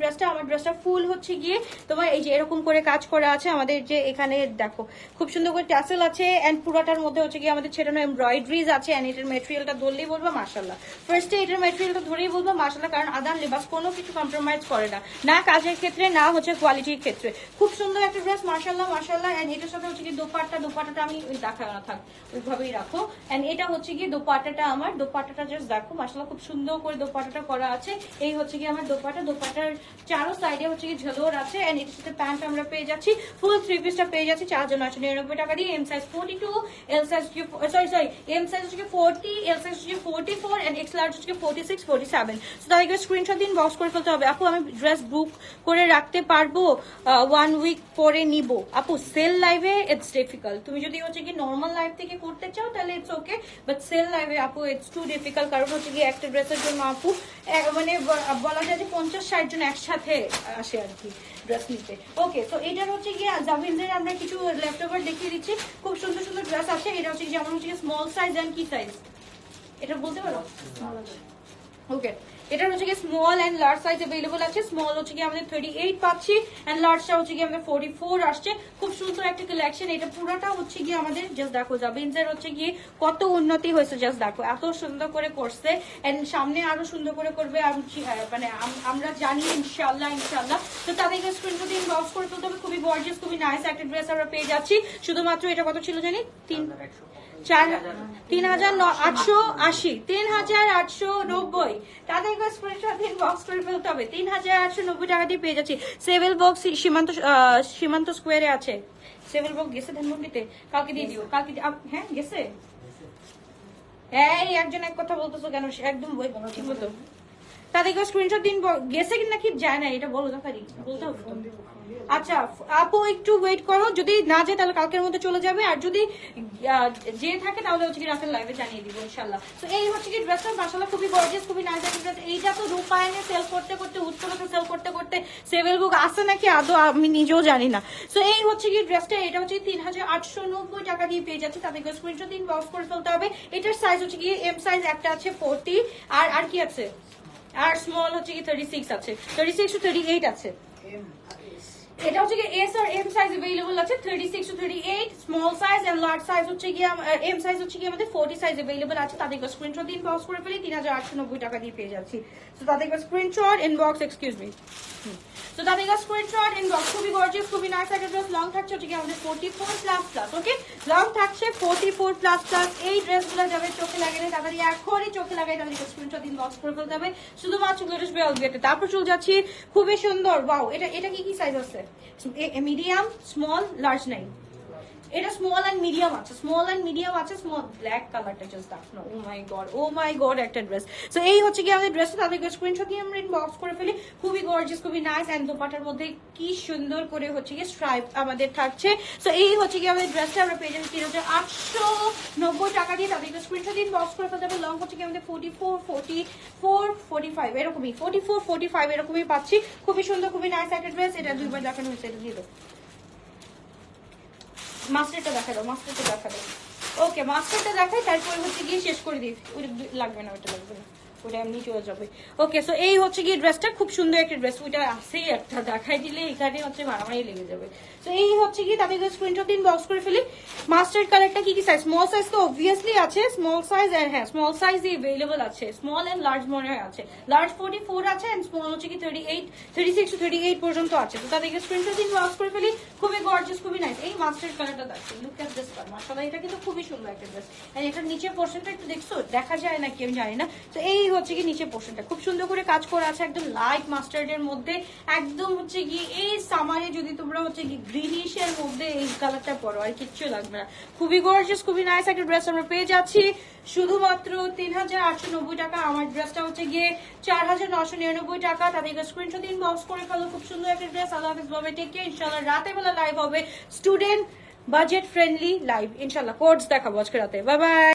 ড্রেসটা ফুল হচ্ছে গিয়ে তোমার এই যে এরকম করে কাজ করা আছে আমাদের, যে এখানে দেখো খুব সুন্দর করে ট্যাসেল আছে, এন্ড পুরোটার মধ্যে হচ্ছে কি আমাদের ছেটানো এমব্রয়ডারিজ আছে, এন্ড এটার ম্যাটেরিয়ালটা ধরলেই বলবো মাশাআল্লাহ। ফার্স্টে এটার ম্যাটেরিয়ালটা ধরেই বলবো মাশাআল্লাহ, কারণ আদান লেবাস কোনো কিছু কম্প্রোমাইজ করে না, না কাজের ক্ষেত্রে না হচ্ছে কোয়ালিটির ক্ষেত্রে। খুব সুন্দর একটা ড্রেস, মাশাআল্লাহ মাশাআল্লাহ। এন্ড এটার সাথে হচ্ছে কি দোপাট্টাটা আমি দেখাও না, থাক ওইভাবেই রাখো। এন্ড এটা হচ্ছে কি দোপাট্টাটা, আমার দোপাট্টাটা জাস্ট দেখো মাশাআল্লাহ, খুব সুন্দর করে দোপাট্টাটা করা আছে। এই হচ্ছে কি আমার দোপাট্টার চারো সাইডে হচ্ছে কি ঝোলর আছে, এন্ড এটার সাথে প্যান্ট আমরা পেয়ে যাচ্ছি। ফুল 3 পিসটা পেয়ে যাচ্ছি 4999 টাকা দিয়ে। M size 42, L size sorry M size হচ্ছে 40, এল সাইজ হচ্ছে 44, এন্ড এক্স লার্জ হচ্ছে 46 47। সো তাদেরকে স্ক্রিনশট দিন, বক্স করে ফেলতে হবে। আপু আমি ড্রেস বুক করে রাখতে পারবো, 1 উইক পরে নিব। আপু সেল লাইভে ইটস ডিফিকাল্ট, তুমি যদি হচ্ছে কি নরমাল লাইভ থেকে করতে চাও তাহলে ইটস ওকে, বাট সেল লাইভে আপু ইটস টু ডিফিকাল্ট, কারণ হচ্ছে কি একটা ড্রেসের জন্য আপু মানে বলা যায় যে 50-60 জন একসাথে আসে আর কি ড্রেস নিতে। ওকে, তো এটার হচ্ছে গিয়ে জাভিনদের আমরা কিছু লেফট ওভার দেখিয়ে দিচ্ছি, খুব সুন্দর সুন্দর ড্রেস আছে। এটা হচ্ছে যেমন হচ্ছে স্মল সাইজ এন্ড কি সাইজ এটা বলতে পারো? ওকে, এটা হচ্ছে কি small and large size available আছে। স্মল হচ্ছে কি আমাদের 38 পাচ্ছি, এন্ড লার্জটা হচ্ছে কি আমাদের 44 আসছে। খুব সুন্দর একটা কালেকশন। এটা পুরোটা হচ্ছে কি আমাদের জাস্ট দেখো জাবিনসের হচ্ছে কি কত উন্নতি হয়েছে, জাস্ট দেখো এত সুন্দর করে করছে, এন্ড সামনে আরো সুন্দর করে করবে মানে আমরা জানি ইনশাআল্লাহ ইনশাআল্লাহ। তো তাদেরকে স্ক্রিনশট দিন, বক্স করে ফেলতে হবে। খুবই গর্জিয়াস, খুবই নাইস একটা ড্রেস আমরা পেয়ে যাচ্ছি। শুধুমাত্র এটা কত ছিল জানি 3880, 3890। তাদেরকে স্ক্রিনশট দিন, বক্স করে ফেলতে হবে। 3890 টাকা দিয়ে পেয়ে যাচ্ছি। সেভেল বক্স সীমান্ত স্কোয়ারে আছে। সেভেল বক্স গেছে ধানমন্ডিতে, কালকে দিয়ে দিও, কালকে হ্যাঁ গেছে। এই একজন এক কথা বলতেছো কেন, একদম ঠিক মতো তাদেরকে স্ক্রিনশট দিন, গেছে কি নাকি যায় না এটা বলো তাড়াতাড়ি, বলতে হবে। আচ্ছা আপু একটু ওয়েট করো, যদি না যায় তাহলে কালকের মধ্যে চলে যাবে, আর যদি যে থাকে তাহলে হচ্ছে কি রাতের লাইভে জানিয়ে দিব ইনশাআল্লাহ। তো এই হচ্ছে কি ড্রেসটা মাশাআল্লাহ খুবই গর্জিয়াস, খুবই নাইস একটা ড্রেস। এইটা তো রূপায়ণে সেল করতে করতে উত্তরতে সেল করতে করতে সেভেল বুক আছে নাকি আদৌ আমি নিজেও জানি না। তো এই হচ্ছে কি ড্রেসটা, এটা হচ্ছে 3890 টাকা দিয়ে পেয়ে যাচ্ছে। তাদেরকে স্ক্রিনশট দিন, বক্স করে ফেলতে হবে। এটার সাইজ হচ্ছে কি এম সাইজ একটা আছে 40, আর কি আছে, আর স্মল হচ্ছে কি 36 আছে, 36 to 38 আছে। এটা হচ্ছে কি এস আর এম সাইজ अवेलेबल আছে, 36 to 38 small size, and large size হচ্ছে কি এম সাইজ হচ্ছে কি আমাদের 40 সাইজ अवेलेबल আছে। তাদেরকে স্ক্রিনশট দিন, বক্স করে ফেলি। 3890 টাকা দিয়ে পেয়ে যাচ্ছি। তো তাদেরকে স্ক্রিনশট ইনবক্স, এক্সকিউজ মি, তো তাদেরকে স্ক্রিনশট ইনবক্স। খুবই গর্জিয়াস, খুবই নাইস একটা ড্রেস। লং থাকছে হচ্ছে কি আমাদের 44++। ওকে, লং থাকছে 44++। এই ড্রেসগুলো যাবে চোখে লাগালে তাড়াতাড়ি এখনই চোখে লাগাই তাদেরকে স্ক্রিনশট দিন, বক্স করে ফেলতে হবে শুধুমাত্র গ্লিটার বেলভেটে। তারপর চলে যাচ্ছি খুবই সুন্দর, ওয়াও এটা কি সাইজ আছে, মিডিয়াম স্মল লার্জ নাই, এটা স্মল এন্ড মিডিয়াম আছে, স্মল এন্ড মিডিয়াম আছে। স্মল ব্ল্যাক কালারটা জাস্ট দেখো, ও মাই গড একটা ড্রেস। সো এই হচ্ছে কি আমাদের ড্রেসটা, তাদেরকে স্ক্রিনশট দিয়ে আমরা ইনবক্স করে ফেলি। খুবই গর্জিয়াস, খুবই নাইস, এন্ড দোপাটার মধ্যে কি সুন্দর করে হচ্ছে কি স্ট্রাইপ আমাদের থাকছে। সো এই হচ্ছে কি আমাদের ড্রেসটা আমরা পেয়ে যাচ্ছি 3890 টাকা দিয়ে। তাদেরকে স্ক্রিনশট দিয়ে ইনবক্স করে ফেলতে হবে। লং হচ্ছে কি আমাদের 44, 44, 45 এরকমই, 44, 45 এরকমই পাচ্ছি। খুবই সুন্দর, খুবই নাইস একটা ড্রেস। এটা দুইবার দেখানো হয়েছে, এটা দিয়ে দাও। মাস্টারটা দেখা দাও, মাস্টারটা দেখা দাও। ওকে, মাস্টারটা দেখাই, তারপরে হচ্ছে গিয়ে শেষ করে দিই। ওটা লাগবে না, ওটা লাগবে না। ওটা এমনি চলে যাবে। ওকে, সো এই হচ্ছে গিয়ে ড্রেসটা, খুব সুন্দর একটা ড্রেস। ওইটা আসেই একটা দেখাই দিলে এখানে হচ্ছে মারামারি লেগে যাবে। তো এই হচ্ছে গিয়ে তাদের স্ক্রিনশট দিন, বক্স করে ফেলি। মাস্টার্ড কালারটা কি কি সাইজ? স্মল সাইজ তো অবভিয়াসলি আছে, স্মল সাইজ এন্ড হ্যাঁ স্মল সাইজই अवेलेबल আছে, স্মল এন্ড লার্জ মনে হয় আছে। লার্জ 44 আছে এন্ড স্মল হচ্ছে কি 38, 36 টু 38 পর্যন্ত আছে। তো তাদেরকে স্ক্রিনশট দিন, বক্স করে ফেলি। খুবই গর্জিয়াস, খুবই নাইস। এই মাস্টার্ড কালারটা দেখো, লুক এট দিস কালার, মাশাআল্লাহ এটা কিন্তু খুবই সুন্দর একটা ড্রেস। এন্ড এটার নিচের পোরশনটা একটু দেখছো, দেখা যায় না কি আমি জানি না। তো এই হচ্ছে কি নিচের পোরশনটা খুব সুন্দর করে কাজ করা আছে, একদম লাইট মাস্টার্ডের মধ্যে, একদম হচ্ছে কি এই সামারে যদি তোমরা হচ্ছে কি গ্রিনিশ এর মধ্যে এই কালারটা পরো আর কিচ্ছু লাগবে না। খুবই গর্জিয়াস, খুবই নাইস একটা ড্রেস আমরা পেয়ে যাচ্ছি শুধুমাত্র 3890 টাকা। আমার ড্রেসটা হচ্ছে গিয়ে 4999 টাকা। তাদেরকে স্ক্রিনশট দিন, বক্স করে ফেলো। খুব সুন্দর একটা ড্রেস। আল্লাহ হাফেজ, বাবা, টেক কেয়ার। ইনশাআল্লাহ রাতে বেলা লাইভ হবে, স্টুডেন্ট বাজেট ফ্রেন্ডলি লাইভ ইনশাআল্লাহ। কোডস দেখাবো আজকে রাতে। Bye by.